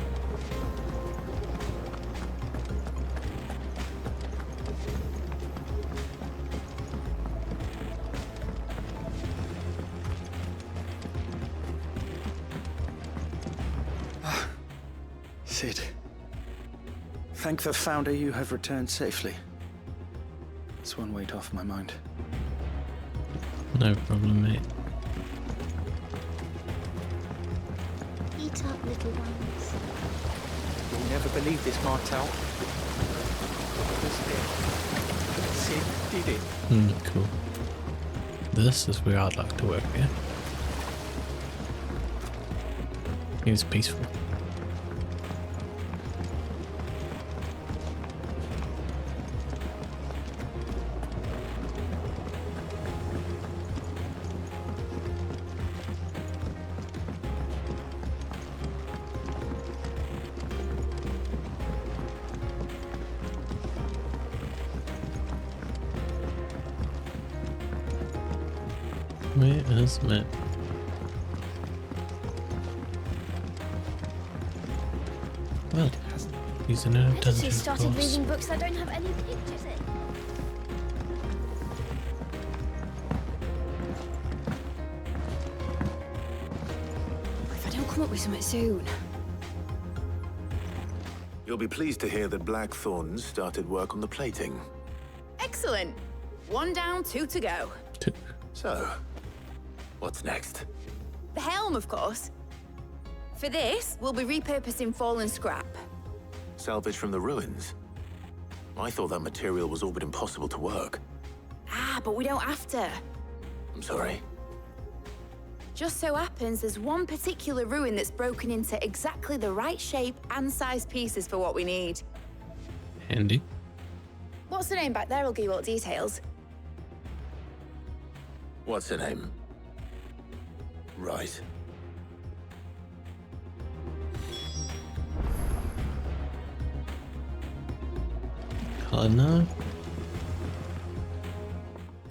Cid. Thank the Founder you have returned safely. It's one weight off my mind.
No problem, mate.
Eat up, little ones.
You'll never believe this, Martel. Cid did it.
Cool. This is where I'd like to work, yeah? He was peaceful. Where is Matt? Well, he's in a
I just
dungeon
started
course.
reading books that don't have any pictures in. If I don't come up with something soon.
You'll be pleased to hear that Blackthorn's started work on the plating.
Excellent. 1 down, 2 to go.
So, what's next?
The helm, of course. For this, we'll be repurposing fallen scrap.
Salvage from the ruins? I thought that material was all but impossible to work.
Ah, but we don't have to.
I'm sorry.
Just so happens there's one particular ruin that's broken into exactly the right shape and size pieces for what we need.
Handy.
What's the name back there? I'll give you all the details.
What's her name? Right.
Hello?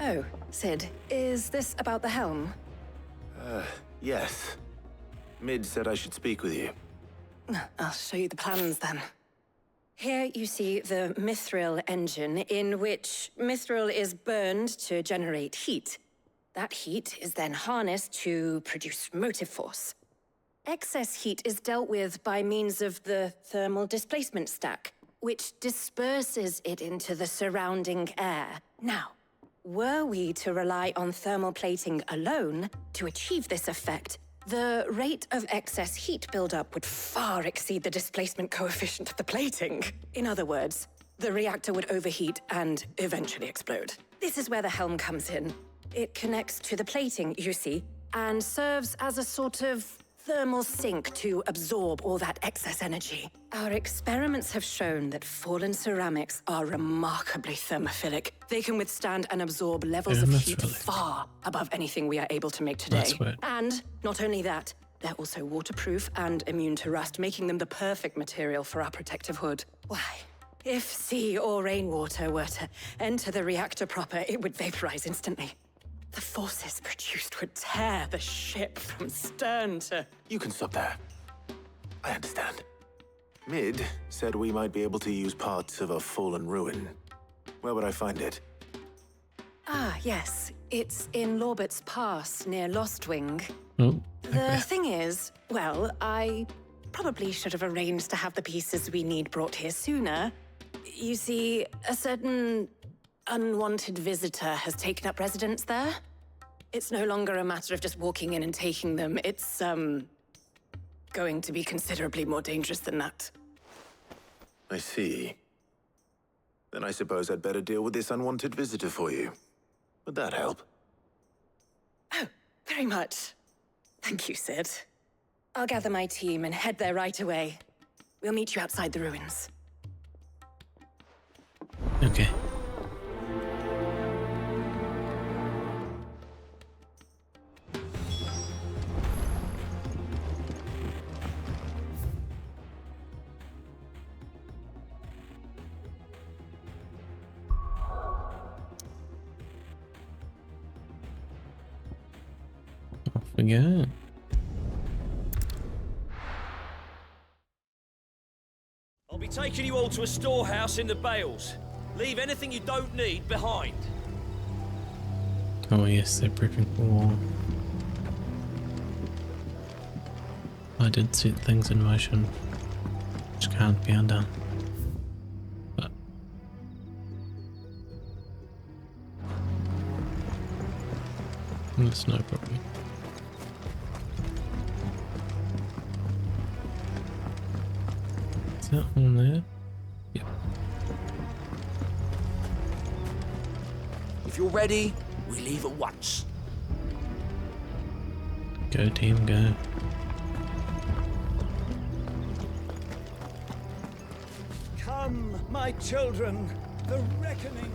Oh, Cid, is this about the helm?
Yes. Mid said I should speak with you.
I'll show you the plans then. Here you see the mithril engine, in which mithril is burned to generate heat. That heat is then harnessed to produce motive force. Excess heat is dealt with by means of the thermal displacement stack, which disperses it into the surrounding air. Now, were we to rely on thermal plating alone to achieve this effect, the rate of excess heat buildup would far exceed the displacement coefficient of the plating. In other words, the reactor would overheat and eventually explode. This is where the helm comes in. It connects to the plating, you see, and serves as a sort of thermal sink to absorb all that excess energy. Our experiments have shown that fallen ceramics are remarkably thermophilic. They can withstand and absorb levels of heat far above anything we are able to make today. And not only that, they're also waterproof and immune to rust, making them the perfect material for our protective hood. Why? If sea or rainwater were to enter the reactor proper, it would vaporize instantly. The forces produced would tear the ship from stern to...
You can stop there. I understand. Mid said we might be able to use parts of a fallen ruin. Where would I find it?
Ah, yes. It's in Lorbert's Pass, near Lostwing.
Oh,
The thing is, well, I probably should have arranged to have the pieces we need brought here sooner. You see, a certain unwanted visitor has taken up residence there. It's no longer a matter of just walking in and taking them. It's, going to be considerably more dangerous than that.
I see. Then I suppose I'd better deal with this unwanted visitor for you. Would that help?
Oh, very much. Thank you, Cid. I'll gather my team and head there right away. We'll meet you outside the ruins.
Okay. Off we go.
I'll be taking you all to a storehouse in the Bales. Leave anything you don't need behind.
Oh yes, they're prepping for war. I did set things in motion, which can't be undone. But that's no problem. Is that one there? Yep.
If you're ready, we leave at once.
Go team, go.
Come, my children, the reckoning.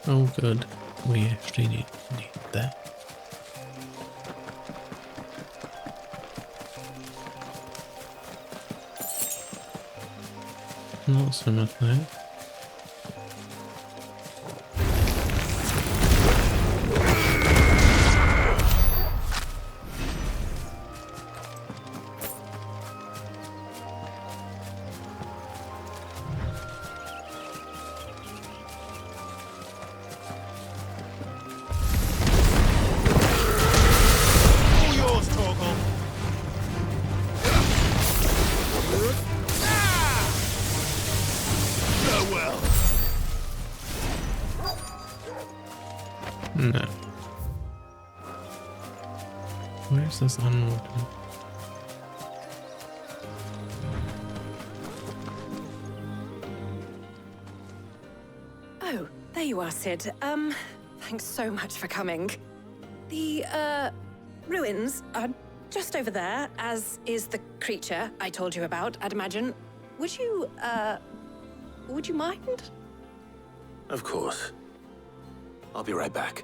Oh good, we actually need that. Not so much there. No. Where's this unloaded?
Oh, there you are, Sid. Thanks so much for coming. The, ruins are just over there, as is the creature I told you about, I'd imagine. Would you mind?
Of course. I'll be right back.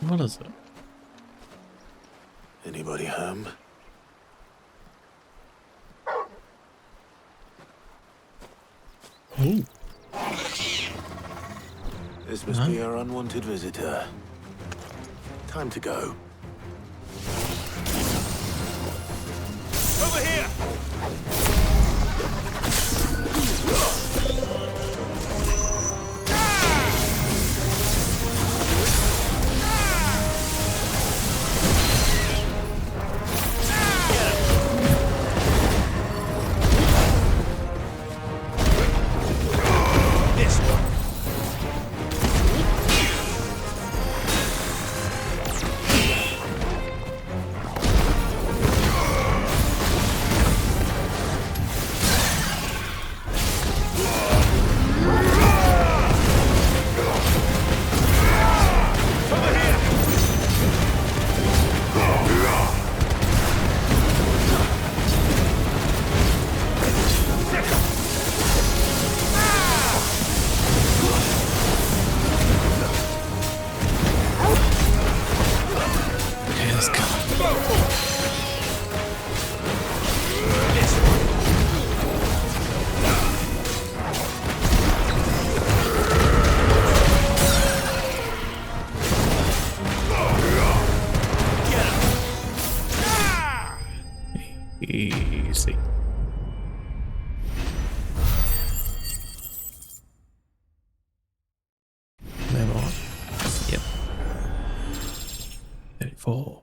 What is it?
Anybody home?
Ooh.
This must be our unwanted visitor. Time to go.
Over here! This one.
Easy. Level on. Yep. 34.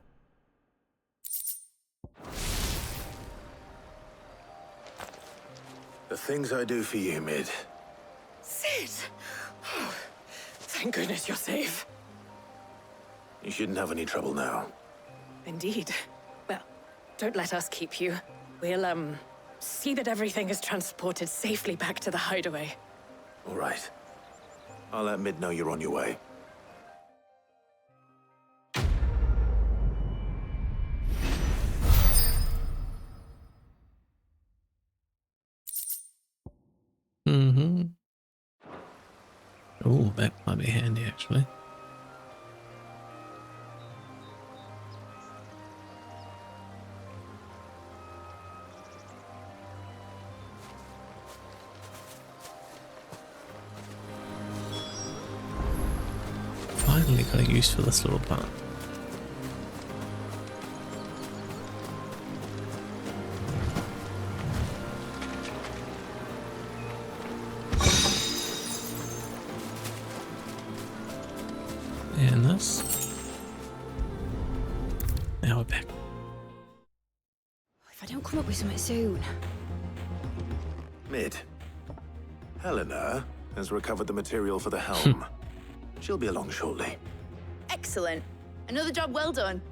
The things I do for you, Mid.
Sid! Oh, thank goodness you're safe.
You shouldn't have any trouble now.
Indeed. Well, don't let us keep you. We'll, see that everything is transported safely back to the hideaway.
All right. I'll let Mid know you're on your way.
Mm-hmm. Oh, that might be handy, actually. Finally got a use for this little plant. And this. Now we're back.
If I don't come up with something soon.
Mid. Helena has recovered the material for the helm. She'll be along shortly.
Excellent. Another job well done.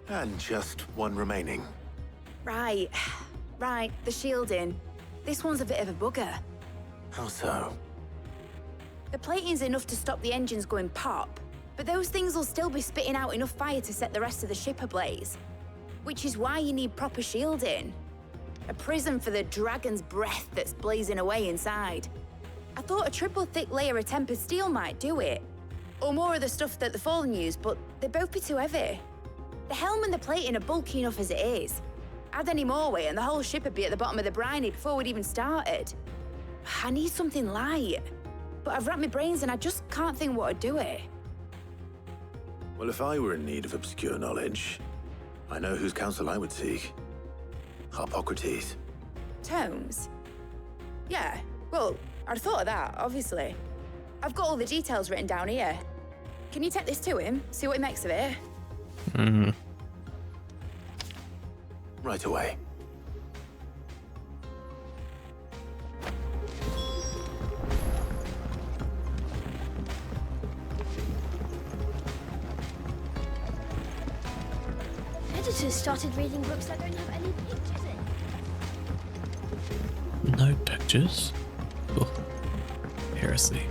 And just one remaining.
Right. Right, the shielding. This one's a bit of a bugger.
How so?
The plating's enough to stop the engines going pop, but those things will still be spitting out enough fire to set the rest of the ship ablaze. Which is why you need proper shielding. A prism for the dragon's breath that's blazing away inside. I thought a triple thick layer of tempered steel might do it. Or more of the stuff that the Fallen use, but they'd both be too heavy. The helm and the plating are bulky enough as it is. Add any more weight and the whole ship would be at the bottom of the briny before we'd even started. I need something light. But I've racked my brains and I just can't think what would do it.
Well, if I were in need of obscure knowledge, I know whose counsel I would seek. Hippocrates.
Tomes? Yeah, well, I'd thought of that, obviously. I've got all the details written down here. Can you take this to him, see what he makes of it?
Mm-hmm.
Right away.
Editors started reading books that don't have any pictures in.
No pictures? Oh, heresy.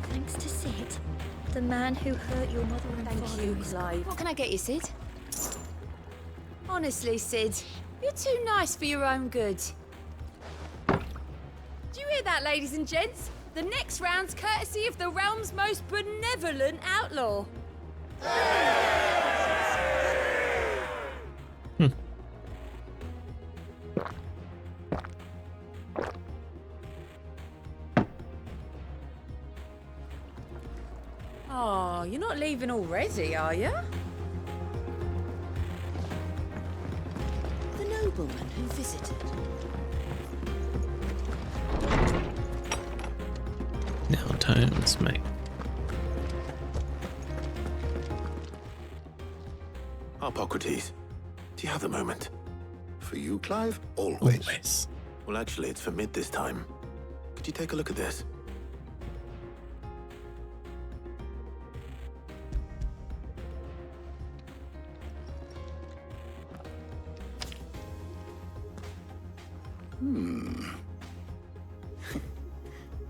Thanks to Sid, the man who hurt your mother and father.
Thank you, Clive. What can I get you, Sid? Honestly, Sid, you're too nice for your own good.
Do you hear that, ladies and gents? The next round's courtesy of the realm's most benevolent outlaw. Oh, you're not leaving already, are you?
The nobleman who visited.
Now Tomes, mate.
Hippocrates, do you have a moment?
For you, Clive? Always.
Always.
Well, actually, it's for Mid this time. Could you take a look at this?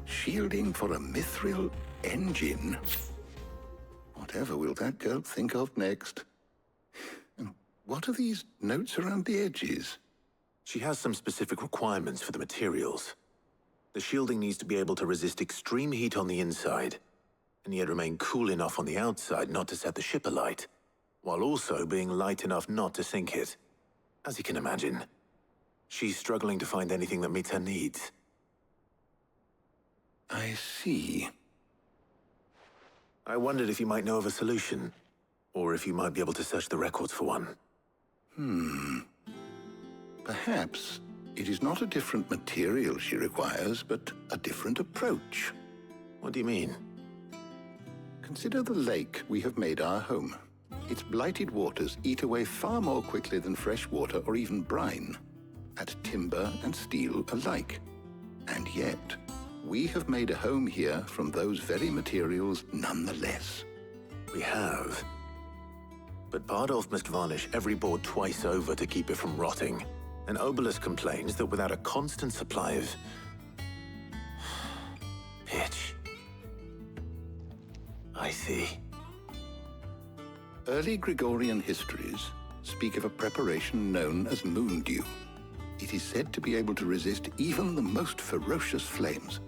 Shielding for a mithril engine? Whatever will that girl think of next? And what are these notes around the edges?
She has some specific requirements for the materials. The shielding needs to be able to resist extreme heat on the inside, and yet remain cool enough on the outside not to set the ship alight, while also being light enough not to sink it. As you can imagine, she's struggling to find anything that meets her needs.
I see.
I wondered if you might know of a solution, or if you might be able to search the records for one.
Perhaps it is not a different material she requires, but a different approach.
What do you mean?
Consider the lake we have made our home. Its blighted waters eat away far more quickly than fresh water or even brine. at timber and steel alike. And yet, we have made a home here from those very materials nonetheless.
We have. But Bardolph must varnish every board twice over to keep it from rotting. And Obelisk complains that without a constant supply of pitch. I see.
Early Gregorian histories speak of a preparation known as moon dew. It is said to be able to resist even the most ferocious flames.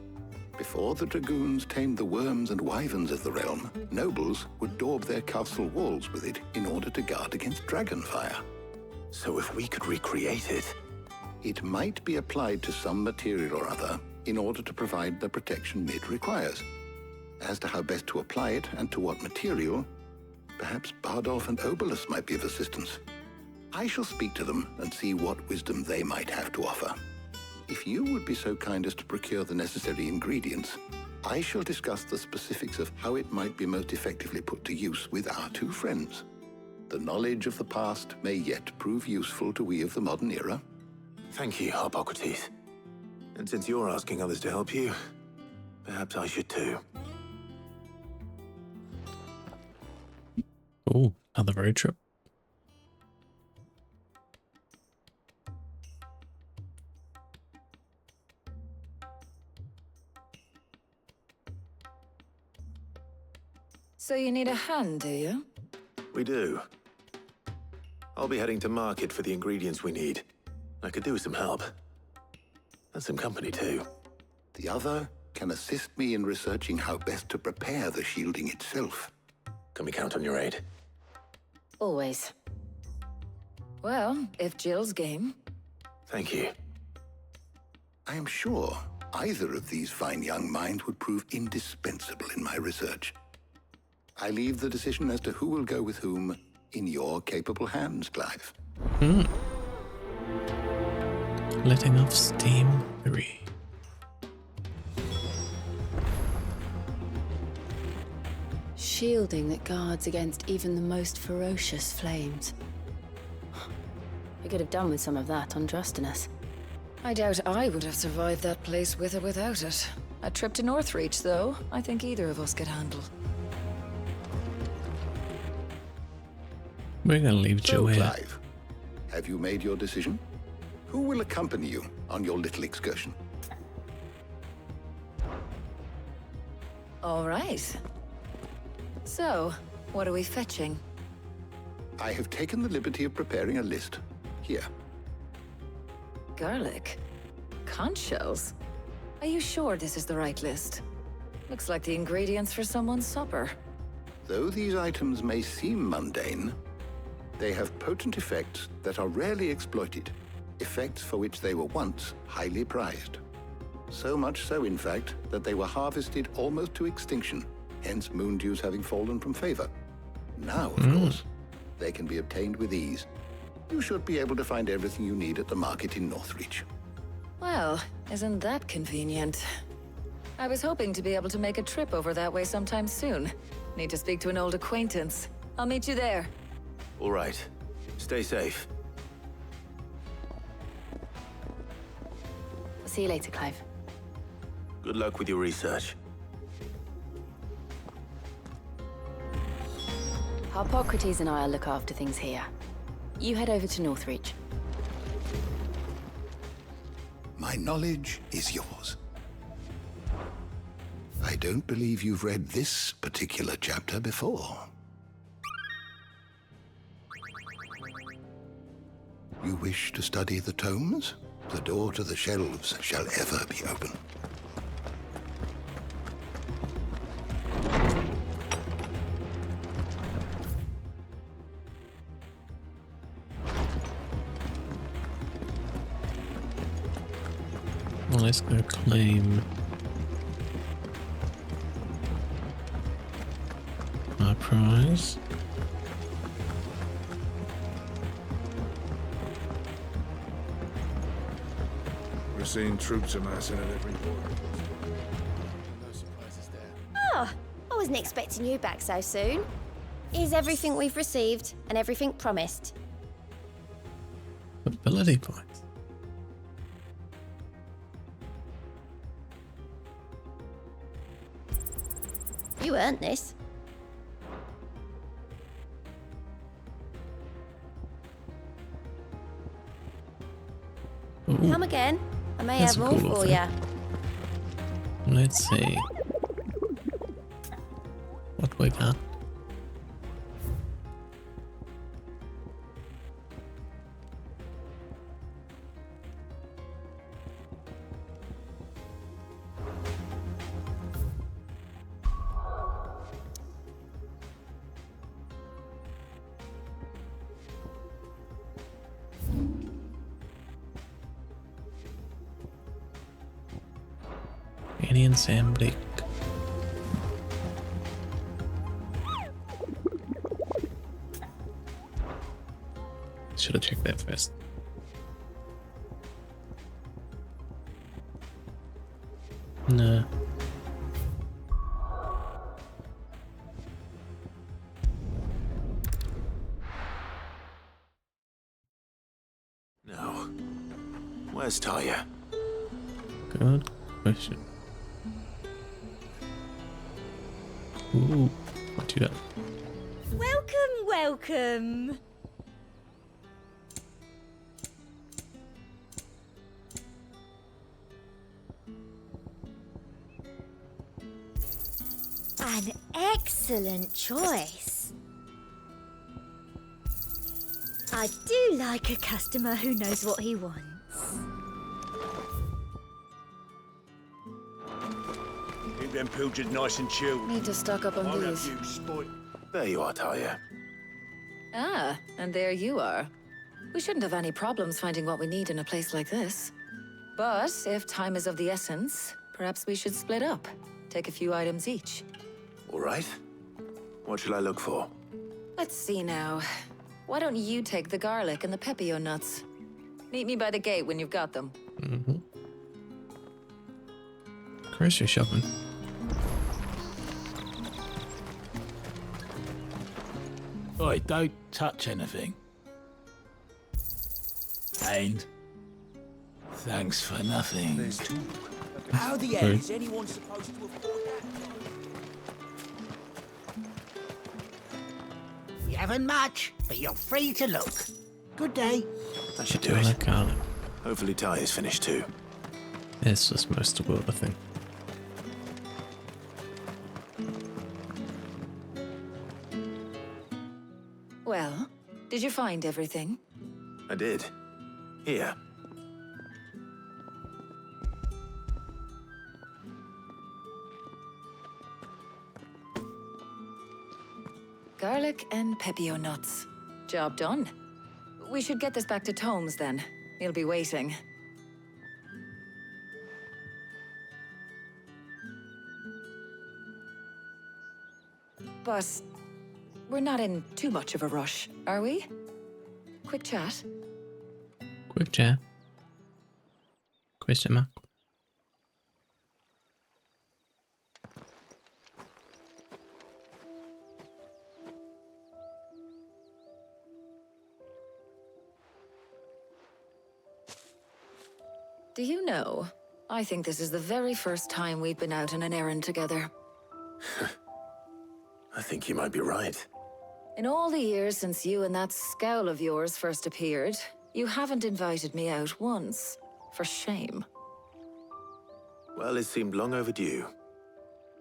Before the dragoons tamed the worms and wyverns of the realm, nobles would daub their castle walls with it in order to guard against dragonfire.
So if we could recreate it...
It might be applied to some material or other in order to provide the protection Mid requires. As to how best to apply it and to what material, perhaps Bardolph and Obelisk might be of assistance. I shall speak to them and see what wisdom they might have to offer. If you would be so kind as to procure the necessary ingredients, I shall discuss the specifics of how it might be most effectively put to use with our two friends. The knowledge of the past may yet prove useful to we of the modern era.
Thank you, Hippocrates. And since you're asking others to help you, perhaps I should too.
Oh, another road trip.
So you need a hand, do you?
We do. I'll be heading to market for the ingredients we need. I could do with some help. And some company too.
The other can assist me in researching how best to prepare the shielding itself.
Can we count on your aid?
Always. Well, if Jill's game.
Thank you.
I am sure either of these fine young minds would prove indispensable in my research. I leave the decision as to who will go with whom in your capable hands, Clive.
Letting off steam 3.
Shielding that guards against even the most ferocious flames. I could have done with some of that on Drustinus. I doubt I would have survived that place with or without it. A trip to Northreach, though, I think either of us could handle.
We're gonna leave Jill here.
Clive, have you made your decision? Who will accompany you on your little excursion?
All right. So, what are we fetching?
I have taken the liberty of preparing a list. Here.
Garlic? Conch shells? Are you sure this is the right list? Looks like the ingredients for someone's supper.
Though these items may seem mundane, they have potent effects that are rarely exploited. Effects for which they were once highly prized. So much so, in fact, that they were harvested almost to extinction, hence moon dews having fallen from favor. Now, of course, they can be obtained with ease. You should be able to find everything you need at the market in Northreach.
Well, isn't that convenient? I was hoping to be able to make a trip over that way sometime soon. Need to speak to an old acquaintance. I'll meet you there.
All right. Stay safe.
I'll see you later, Clive.
Good luck with your research.
Hippocrates and I'll look after things here. You head over to Northreach.
My knowledge is yours. I don't believe you've read this particular chapter before. You wish to study the tomes? The door to the shelves shall ever be open.
Well, let's go claim our prize.
We're seeing troops amassing at every border.
Oh, I wasn't expecting you back so soon. Is everything we've received and everything promised?
Ability points.
You earned this.
Ooh,
Come again. I may
that's
have
a
more
cool
for
thing.
ya.
Let's see what we got. Alien Samblick. Should have checked that first. No.
No. Where's Talia?
Good question. Ooh, what you got?
Welcome, welcome. An excellent choice. I do like a customer who knows what he wants.
Keep them pilchards nice and chilled.
Need to stock up on
I'll
these.
have you spoiled.
There you are, Talia.
Ah, and there you are. We shouldn't have any problems finding what we need in a place like this. But if time is of the essence, perhaps we should split up. Take a few items each.
All right. What shall I look for?
Let's see now. Why don't you take the garlic and the pepio nuts? Meet me by the gate when you've got them.
Mm-hmm. Grocery shopping.
Oi, don't touch anything. And thanks for nothing.
How the hell is anyone supposed to afford that?
You haven't much, but you're free to look. Good day.
That should do it. Hopefully Talia's finished too.
It's just most of the world, I think.
Well, did you find everything?
I did. Here.
Garlic and pepio nuts. Job done. We should get this back to Tomes then. He'll be waiting. But we're not in too much of a rush, are we? Quick chat.
Quick chat. Question mark.
Do you know, I think this is the very first time we've been out on an errand together.
I think you might be right.
In all the years since you and that scowl of yours first appeared, you haven't invited me out once. For shame.
Well, it seemed long overdue.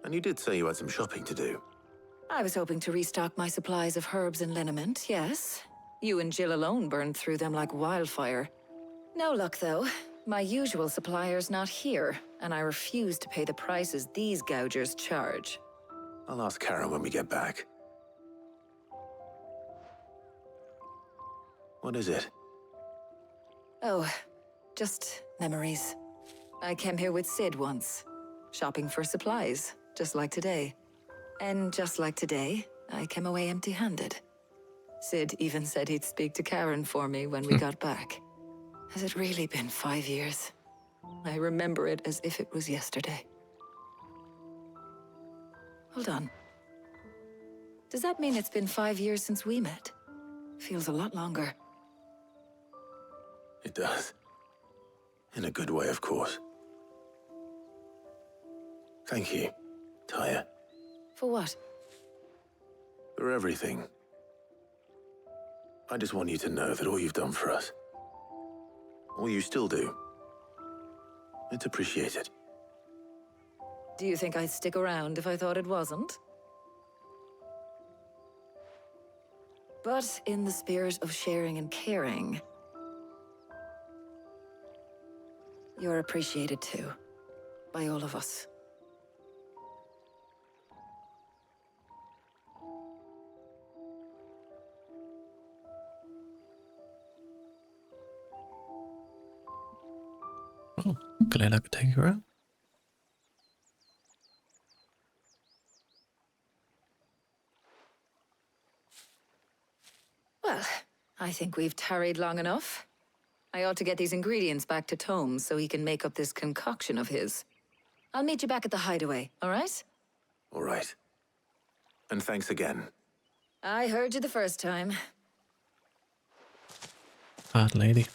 And you did say you had some shopping to do.
I was hoping to restock my supplies of herbs and liniment, yes. You and Jill alone burned through them like wildfire. No luck, though. My usual supplier's not here, and I refuse to pay the prices these gougers charge.
I'll ask Karen when we get back. What is it?
Oh, just memories. I came here with Sid once, shopping for supplies, just like today. And just like today, I came away empty-handed. Sid even said he'd speak to Karen for me when we got back. Has it really been 5 years? I remember it as if it was yesterday. Hold on. Does that mean it's been 5 years since we met? Feels a lot longer.
It does. In a good way, of course. Thank you, Talia.
For what?
For everything. I just want you to know that all you've done for us, all you still do, it's appreciated.
Do you think I'd stick around if I thought it wasn't? But in the spirit of sharing and caring, you're appreciated too, by all of us.
Oh, glad I could take her out.
Well, I think we've tarried long enough. I ought to get these ingredients back to Tomes so he can make up this concoction of his. I'll meet you back at the hideaway, all right?
All right. And thanks again.
I heard you the first time.
Hard lady.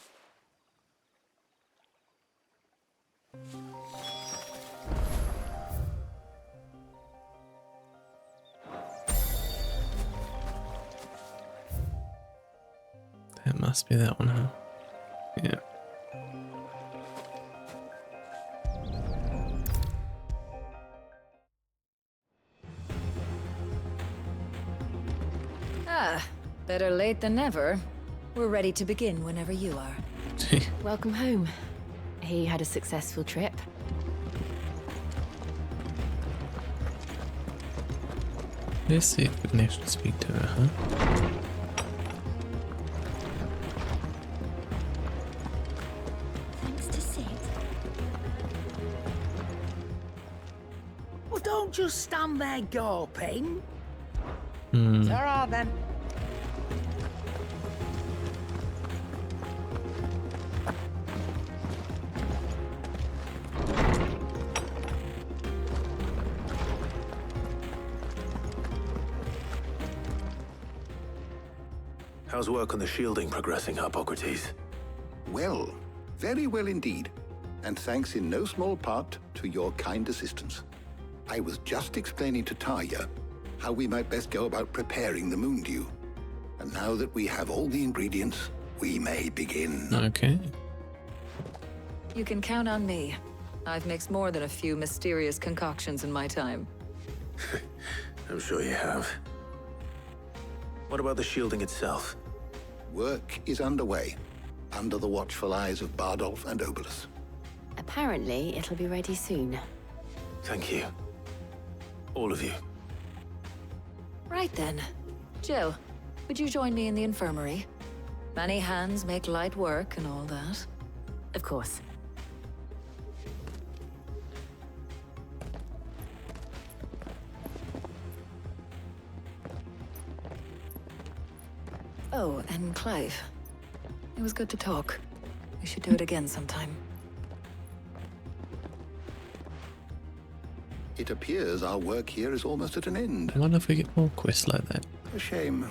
That must be that one, huh? Yeah.
Ah, better late than never. We're ready to begin whenever you are.
Welcome home. He had a successful trip.
Let's see if we can actually speak to her, huh?
Thanks to Sid. Well, don't just stand there gawping. Ta-ra then.
How's work on the shielding progressing, Hippocrates?
Well, very well indeed. And thanks in no small part to your kind assistance. I was just explaining to Tarja how we might best go about preparing the moon dew. And now that we have all the ingredients, we may begin.
Okay.
You can count on me. I've mixed more than a few mysterious concoctions in my time.
I'm sure you have. What about the shielding itself?
Work is underway, under the watchful eyes of Bardolph and Obolus.
Apparently, it'll be ready soon.
Thank you. All of you.
Right then. Jill, would you join me in the infirmary? Many hands make light work and all that.
Of course.
Oh, and Clive. It was good to talk. We should do it again sometime.
It appears our work here is almost at an end.
I wonder if we get more quests like that.
A shame.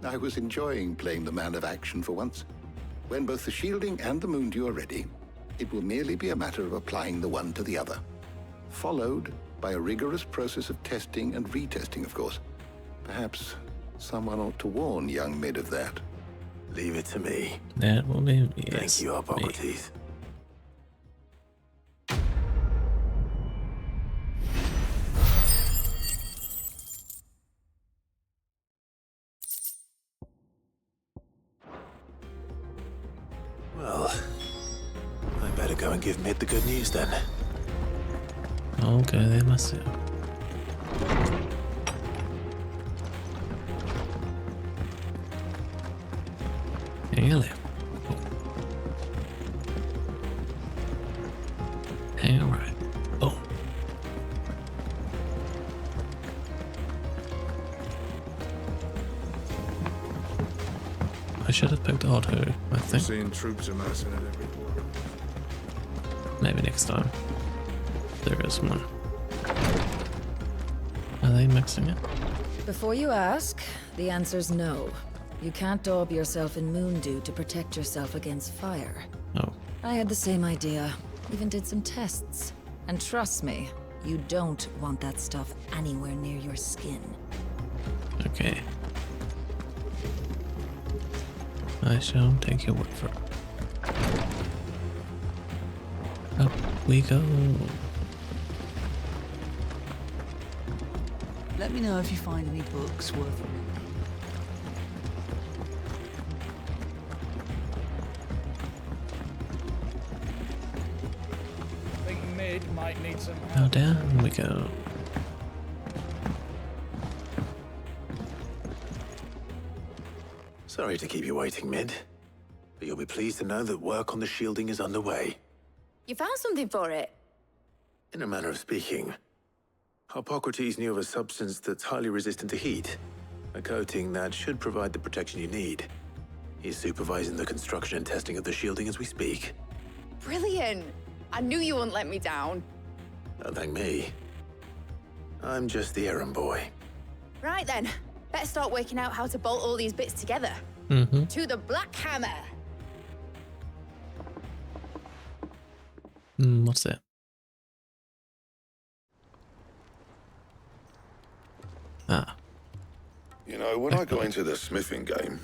I was enjoying playing the man of action for once. When both the shielding and the moon dew are ready, it will merely be a matter of applying the one to the other. Followed by a rigorous process of testing and retesting, of course. Perhaps someone ought to warn young Mid of that.
Leave it to me.
That will be, yes.
Thank you, Hippocrates. Well, I better go and give Mid the good news then.
Okay, there must be. Hang there. Hang on right. Oh. I should have picked Otto, I think.
Seeing troops amassing at every corner.
Maybe next time. There is one. Are they mixing it?
Before you ask, the answer's no. You can't daub yourself in moon dew to protect yourself against fire.
Oh.
I had the same idea. Even did some tests. And trust me,
You don't want that stuff anywhere near your skin.
Okay. I shall take your word for it. Up we go.
Let me know if you find any books worth reading.
Think Mid might need some help.
Now down we go.
Sorry to keep you waiting, Mid. But you'll be pleased to know that work on the shielding is underway.
You found something for it?
In a manner of speaking, Hippocrates knew of a substance that's highly resistant to heat. A coating that should provide the protection you need. He's supervising the construction and testing of the shielding as we speak.
Brilliant! I knew you wouldn't let me down.
Don't thank me. I'm just the errand boy.
Right then, better start working out how to bolt all these bits together. To the Black Hammer!
What's that? Ah.
You know, when I got into the smithing game,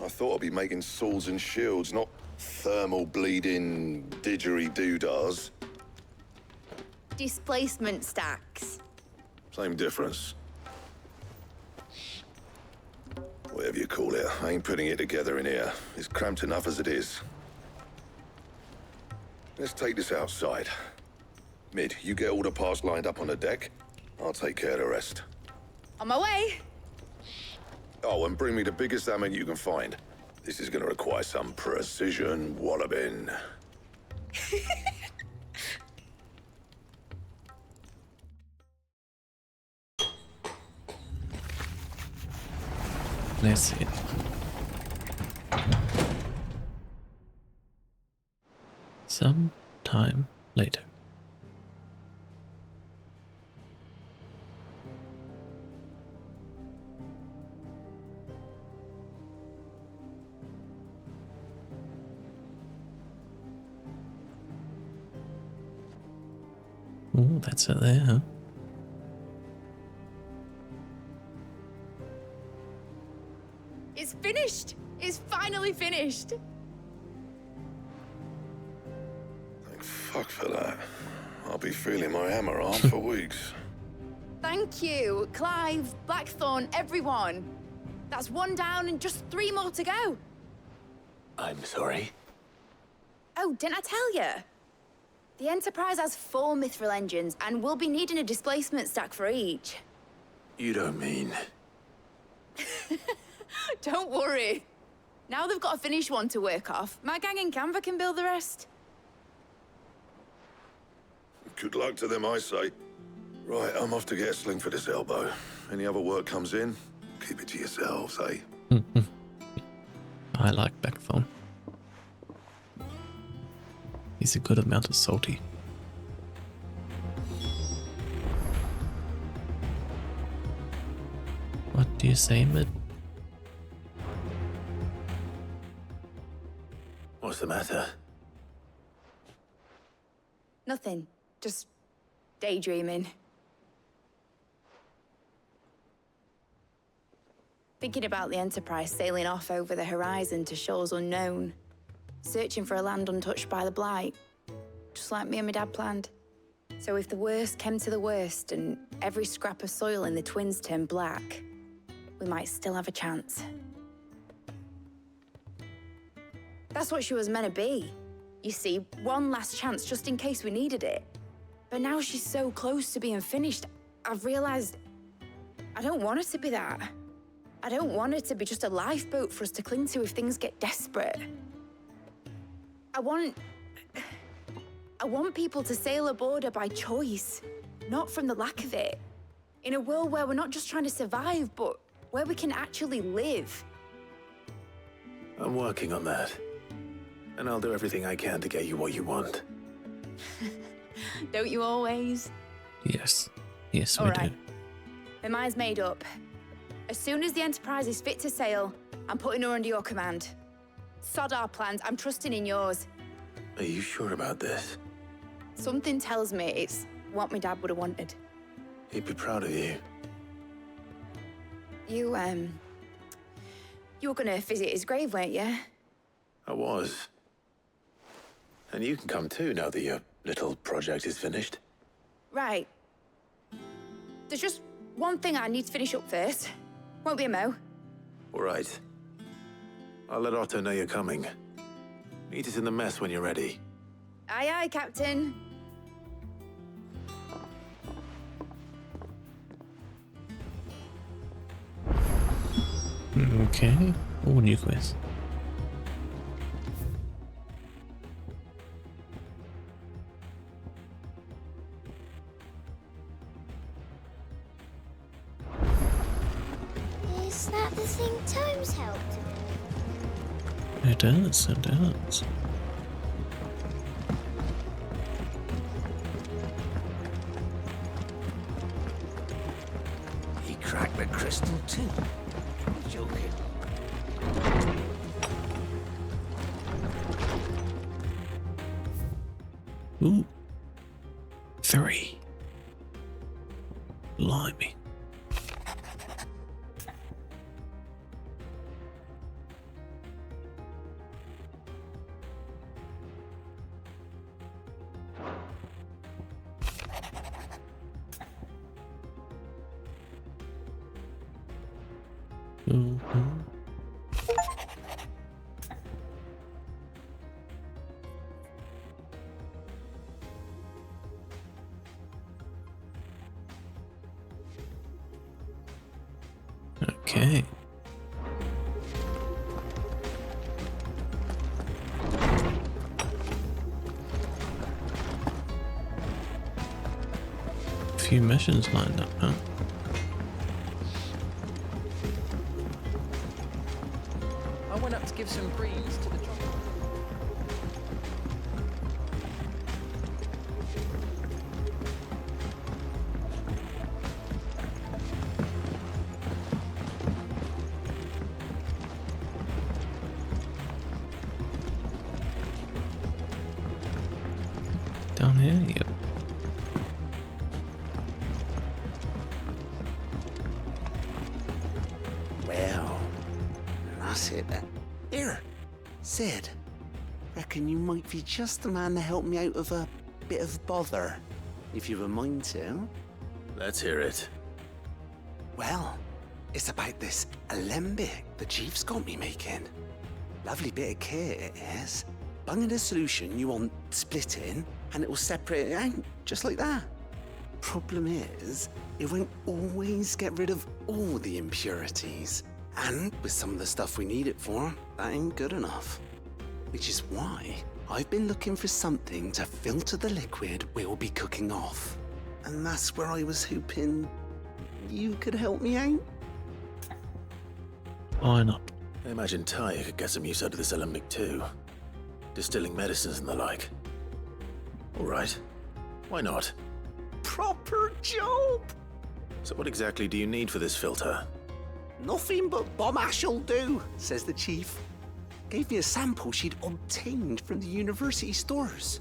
I thought I'd be making swords and shields, not thermal bleeding didgeridoo-dahs.
Displacement stacks.
Same difference. Whatever you call it, I ain't putting it together in here. It's cramped enough as it is. Let's take this outside. Mid, you get all the parts lined up on the deck. I'll take care of the rest.
On my way!
Oh, and bring me the biggest hammer you can find. This is gonna require some precision walloping.
Let's see. Some time later. Oh, that's it there, huh?
It's finished! It's finally finished!
Thank fuck for that. I'll be feeling my hammer arm for weeks.
Thank you, Clive, Blackthorn, everyone. That's one down and just 3 more to go.
I'm sorry.
Oh, didn't I tell you? The Enterprise has 4 mithril engines, and we'll be needing a displacement stack for each.
You don't mean...
Don't worry. Now they've got a finished one to work off. My gang in Canva can build the rest.
Good luck to them, I say. Right, I'm off to get a sling for this elbow. Any other work comes in, keep it to yourselves, eh?
I like Blackthorn. He's a good amount of salty. What do you say, Mid?
What's the matter?
Nothing. Just daydreaming. Thinking about the Enterprise sailing off over the horizon to shores unknown. Searching for a land untouched by the Blight. Just like me and my dad planned. So if the worst came to the worst and every scrap of soil in the Twins turned black, we might still have a chance. That's what she was meant to be. You see, one last chance just in case we needed it. But now she's so close to being finished, I've realized I don't want it to be that. I don't want it to be just a lifeboat for us to cling to if things get desperate. I want people to sail aboard her by choice, not from the lack of it. In a world where we're not just trying to survive, but where we can actually live.
I'm working on that. And I'll do everything I can to get you what you want.
Don't you always?
Yes. Yes, we do.
My mind's made up. As soon as the Enterprise is fit to sail, I'm putting her under your command. Sod our plans, I'm trusting in yours.
Are you sure about this?
Something tells me it's what my dad would have wanted.
He'd be proud of you.
You were gonna visit his grave, weren't you?
I was. And you can come too now that your little project is finished.
Right. There's just one thing I need to finish up first. Won't be a mo.
All right. I'll let Otto know you're coming. Meet us in the mess when you're ready.
Aye, aye, Captain.
Okay. Oh, new quest.
Is that the thing Tomes helped with?
It does, it does.
He cracked the crystal too. You're joking.
Ooh. 3. Blimey. Okay. A few missions lined up, huh?
I went up to give some greens to the chocolate.
Down here, yep.
Well, that's it then. Here, Sid. Reckon you might be just the man to help me out of a bit of bother, if you've a mind to.
Let's hear it.
Well, it's about this alembic the chief's got me making. Lovely bit of kit it is. Bunging a solution you want splitting, and it will separate it out, just like that. Problem is, it won't always get rid of all the impurities. And with some of the stuff we need it for, that ain't good enough. Which is why I've been looking for something to filter the liquid we'll be cooking off. And that's where I was hoping you could help me out.
Why not?
I imagine Ty could get some use out of this alembic too. Distilling medicines and the like. All right. Why not?
Proper job!
So what exactly do you need for this filter?
Nothing but bomb ash'll do, says the chief. Gave me a sample she'd obtained from the university stores.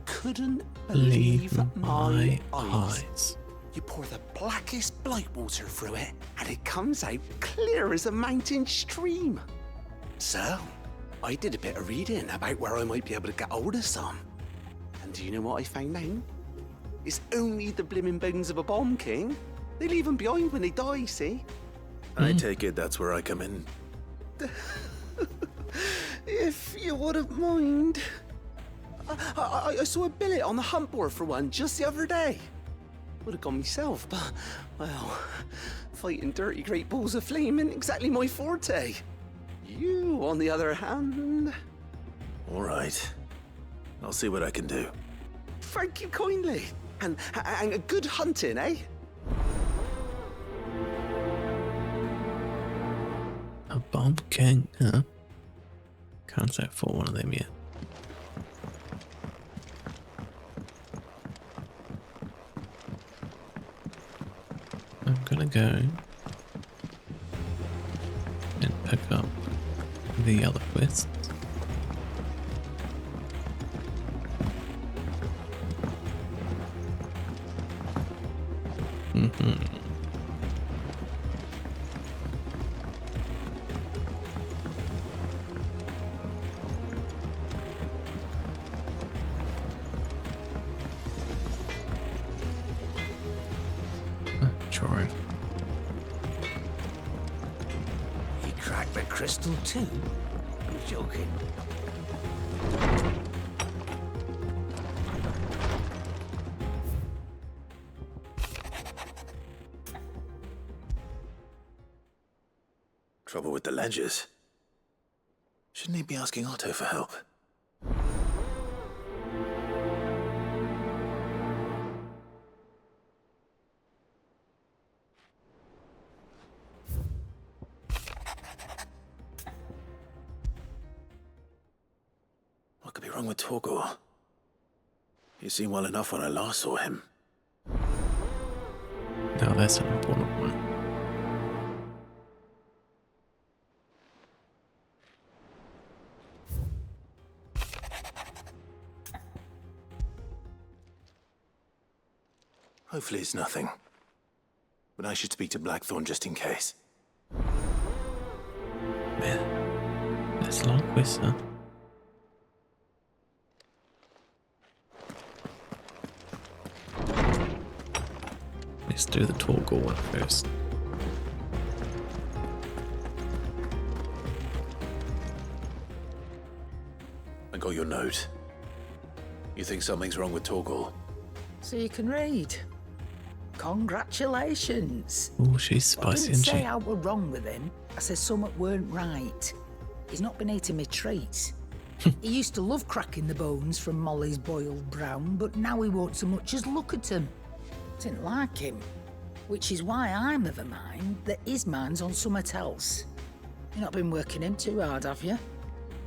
Couldn't believe my eyes. You pour the blackest blight water through it, and it comes out clear as a mountain stream. So, I did a bit of reading about where I might be able to get hold of some. And do you know what I found out? It's only the blimmin' bones of a bomb king. They leave them behind when they die, see?
I take it that's where I come in.
If you wouldn't mind. I saw a billet on the hunt board for one just the other day. Would have gone myself, but, well, fighting dirty great balls of flame ain't exactly my forte. You, on the other hand...
All right. I'll see what I can do.
Thank you kindly. And a good hunting, eh?
A bomb king, huh? Can't say for one of them yet. I'm gonna go and pick up the other quests. Drawing.
He cracked the crystal too? I'm joking.
Trouble with the ledgers. Shouldn't he be asking Otto for help? What could be wrong with Torgor? He seemed well enough when I last saw him.
Now that's an important one.
Hopefully it's nothing. But I should speak to Blackthorn just in case.
Man, that's a long quest, huh? Let's do the Torgor one first.
I got your note. You think something's wrong with Torgor?
So you can read. Congratulations.
Oh, she's
I
spicy,
didn't
isn't
say
she?
I were wrong with him. I said something weren't right. He's not been eating me treats. He used to love cracking the bones from Molly's boiled brown, but now he won't so much as look at them. Didn't like him. Which is why I'm of a mind that his mind's on something else. You've not been working him too hard, have you?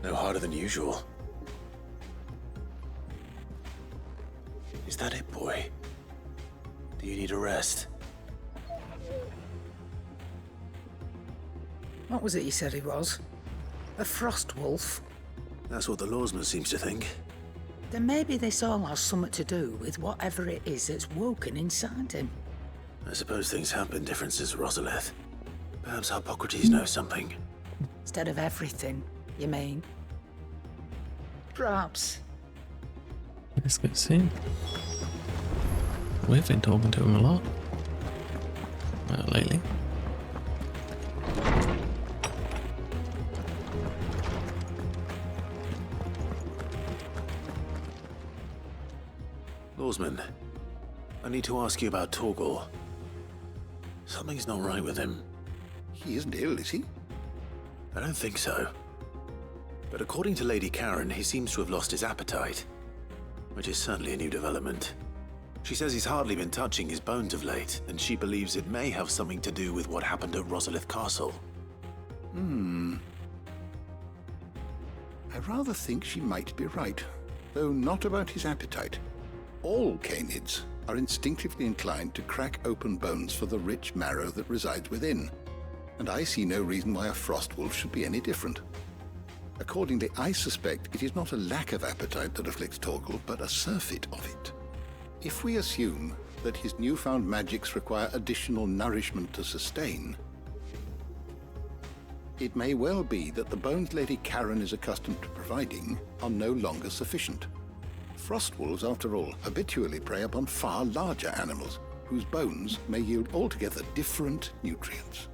No harder than usual. Is that it, boy? Do you need a rest?
What was it you said he was? A frost wolf?
That's what the lawsman seems to think.
Then maybe this all has something to do with whatever it is that's woken inside him.
I suppose things have been different since Rosalith. Perhaps Hippocrates knows something.
Instead of everything, you mean? Perhaps.
Let's go see. We've been talking to him a lot. Well, lately.
Lawsman, I need to ask you about Torgor. Something's not right with him.
He isn't ill, is he?
I don't think so. But according to Lady Karen, he seems to have lost his appetite, which is certainly a new development. She says he's hardly been touching his bones of late, and she believes it may have something to do with what happened at Rosalith Castle.
I rather think she might be right, though not about his appetite. All canids are instinctively inclined to crack open bones for the rich marrow that resides within, and I see no reason why a frost wolf should be any different. Accordingly, I suspect it is not a lack of appetite that afflicts Torgor, but a surfeit of it. If we assume that his newfound magics require additional nourishment to sustain, it may well be that the bones Lady Karen is accustomed to providing are no longer sufficient. Frost wolves, after all, habitually prey upon far larger animals, whose bones may yield altogether different nutrients.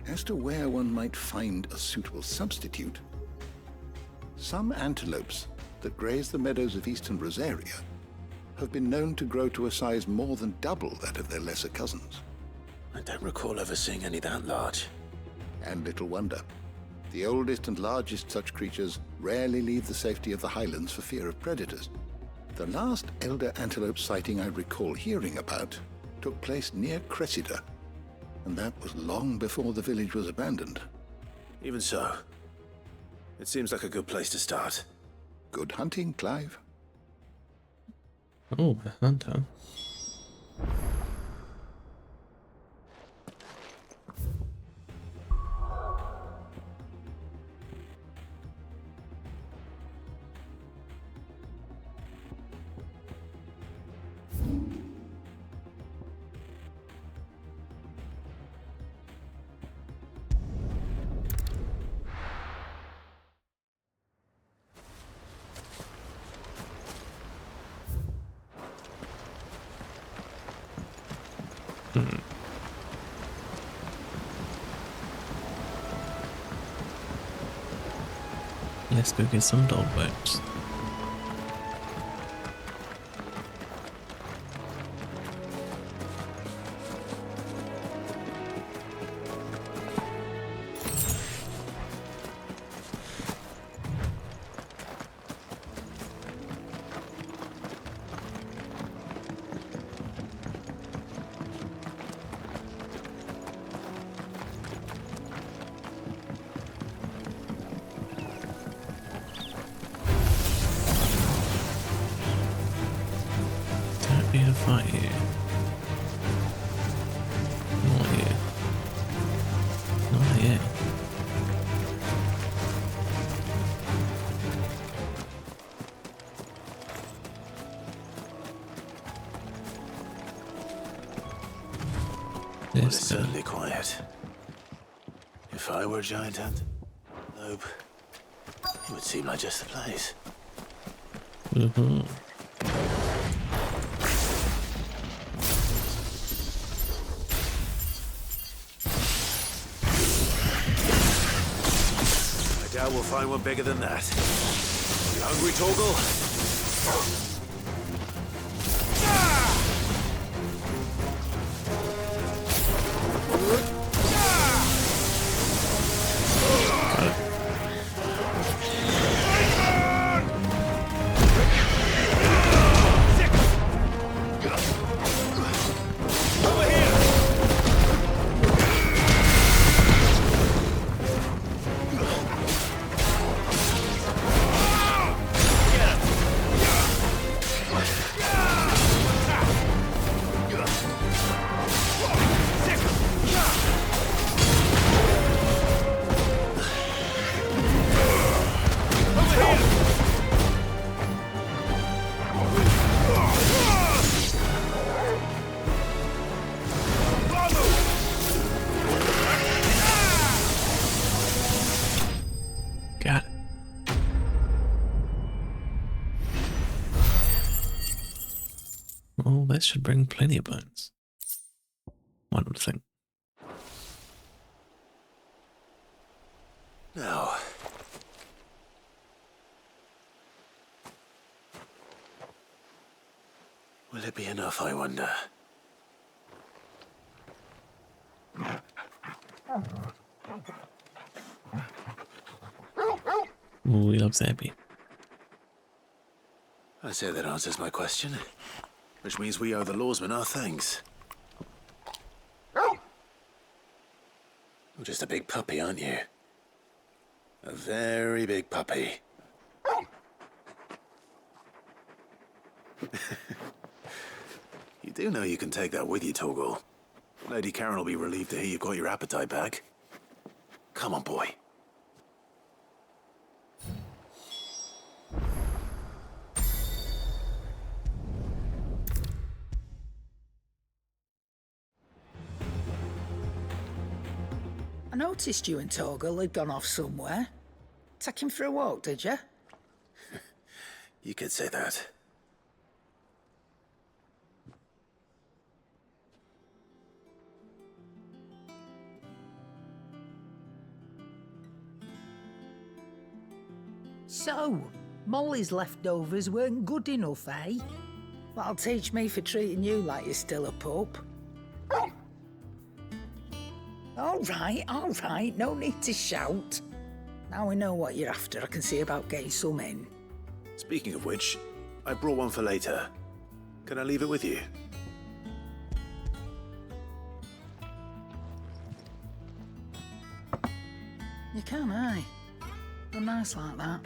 As to where one might find a suitable substitute, some antelopes that graze the meadows of eastern Rosaria have been known to grow to a size more than double that of their lesser cousins.
I don't recall ever seeing any that large.
And little wonder. The oldest and largest such creatures rarely leave the safety of the highlands for fear of predators. The last elder antelope sighting I recall hearing about took place near Cressida, and that was long before the village was abandoned.
Even so, it seems like a good place to start.
Good hunting, Clive.
Oh, a hunter. Let's go get some dog boats. Need to fight you. Not you. Not you.
Well, it's certainly quiet. If I were a giant ant, nope, it would seem like just the place.
Mm-hmm.
I doubt we'll find one bigger than that. You hungry, Torgal?
Got it. Well, that should bring plenty of bones. One would think.
Now, will it be enough, I wonder?
Oh, he loves Abby.
I say that answers my question, which means we owe the lawsmen our thanks. You're just a big puppy, aren't you? A very big puppy. You do know you can take that with you, Torgal. Lady Karen will be relieved to hear you've got your appetite back. Come on, boy.
I noticed you and Torgal had gone off somewhere. Take him for a walk, did you?
You could say that.
So, Molly's leftovers weren't good enough, eh? That'll teach me for treating you like you're still a pup. All right, no need to shout. Now we know what you're after, I can see about getting some in.
Speaking of which, I brought one for later. Can I leave it with you?
You can, eh? You're nice like that.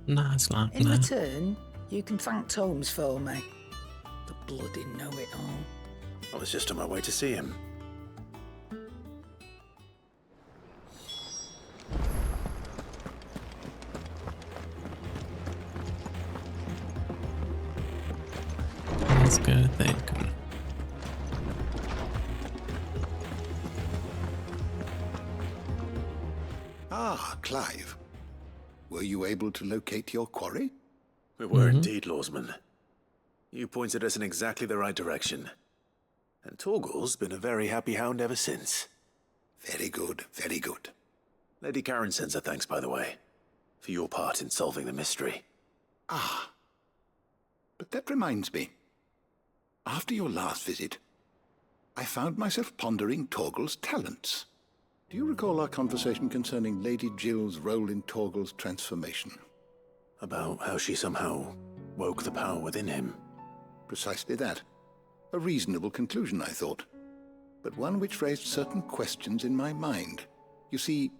Nice like
In
that.
return, you can thank Tomes for me. The bloody know-it-all.
I was just on my way to see him.
Let's go think.
Ah, Clive. Were you able to locate your quarry?
We were indeed, lawsman. You pointed us in exactly the right direction. And Torgal's been a very happy hound ever since.
Very good, very good.
Lady Karen sends her thanks, by the way. for your part in solving the mystery.
Ah. But that reminds me. After your last visit, I found myself pondering Torgal's talents. Do you recall our conversation concerning Lady Jill's role in Torgal's transformation?
About how she somehow woke the power within him.
Precisely that. A reasonable conclusion, I thought. But one which raised certain questions in my mind. You see,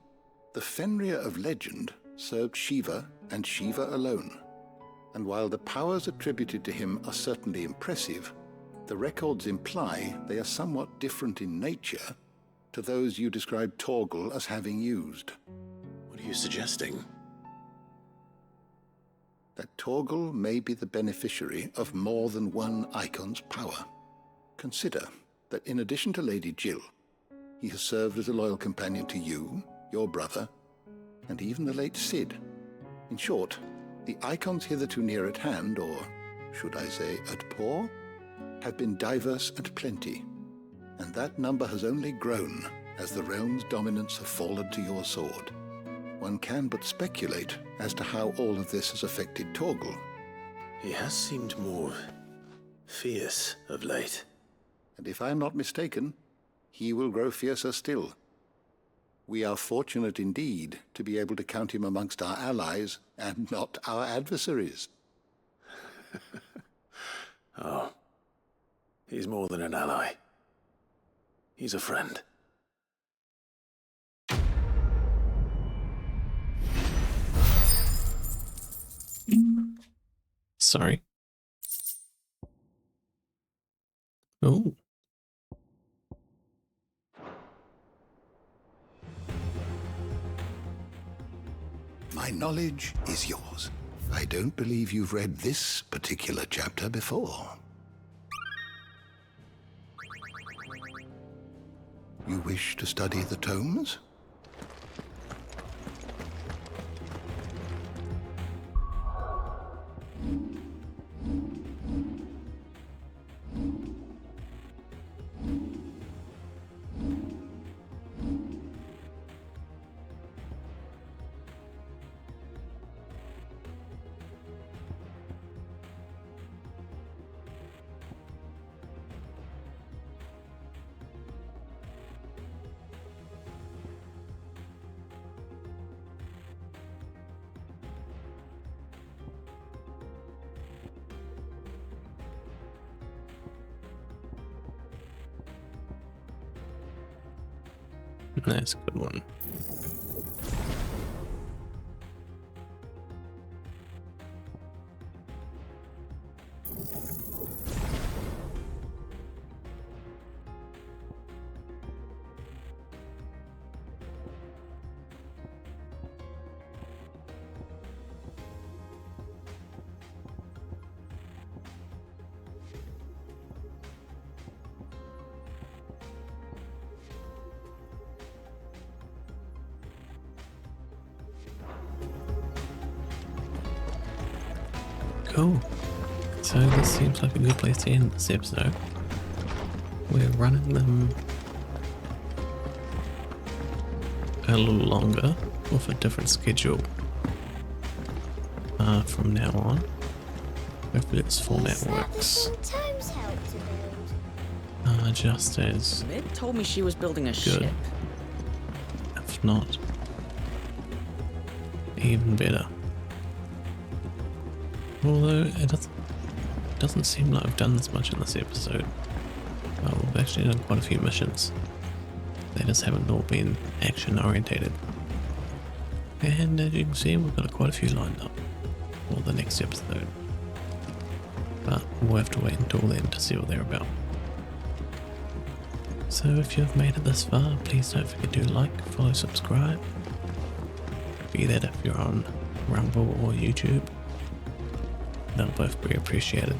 the Fenrir of legend served Shiva and Shiva alone. And while the powers attributed to him are certainly impressive, the records imply they are somewhat different in nature to those you described Torgal as having used.
What are you suggesting?
That Torgal may be the beneficiary of more than one Eikon's power. Consider that in addition to Lady Jill, he has served as a loyal companion to you, your brother, and even the late Cid. In short, the Eikons hitherto near at hand, or should I say at paw, have been diverse and plenty, and that number has only grown as the realm's dominance have fallen to your sword. One can but speculate as to how all of this has affected Torgal.
He has seemed more fierce of late.
And if I am not mistaken, he will grow fiercer still. We are fortunate indeed to be able to count him amongst our allies and not our adversaries.
Oh, he's more than an ally. He's a friend.
Sorry. Oh.
My knowledge is yours. I don't believe you've read this particular chapter before. You wish to study the tomes?
That's a good one. Cool. So this seems like a good place to end this episode. We're running them a little longer with a different schedule from now on. Hopefully this format works. Just as
Mid told me she was building a
good.
ship.
If not, even better. Although it doesn't seem like I've done this much in this episode. We've actually done quite a few missions. They just haven't all been action orientated. And as you can see, we've got quite a few lined up for the next episode. But we'll have to wait until then to see what they're about. So if you've made it this far, please don't forget to like, follow, subscribe. Be that if you're on Rumble or YouTube. They'll both be appreciated.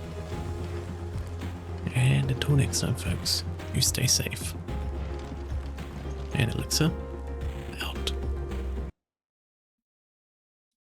And until next time, folks, you stay safe. And Elixir,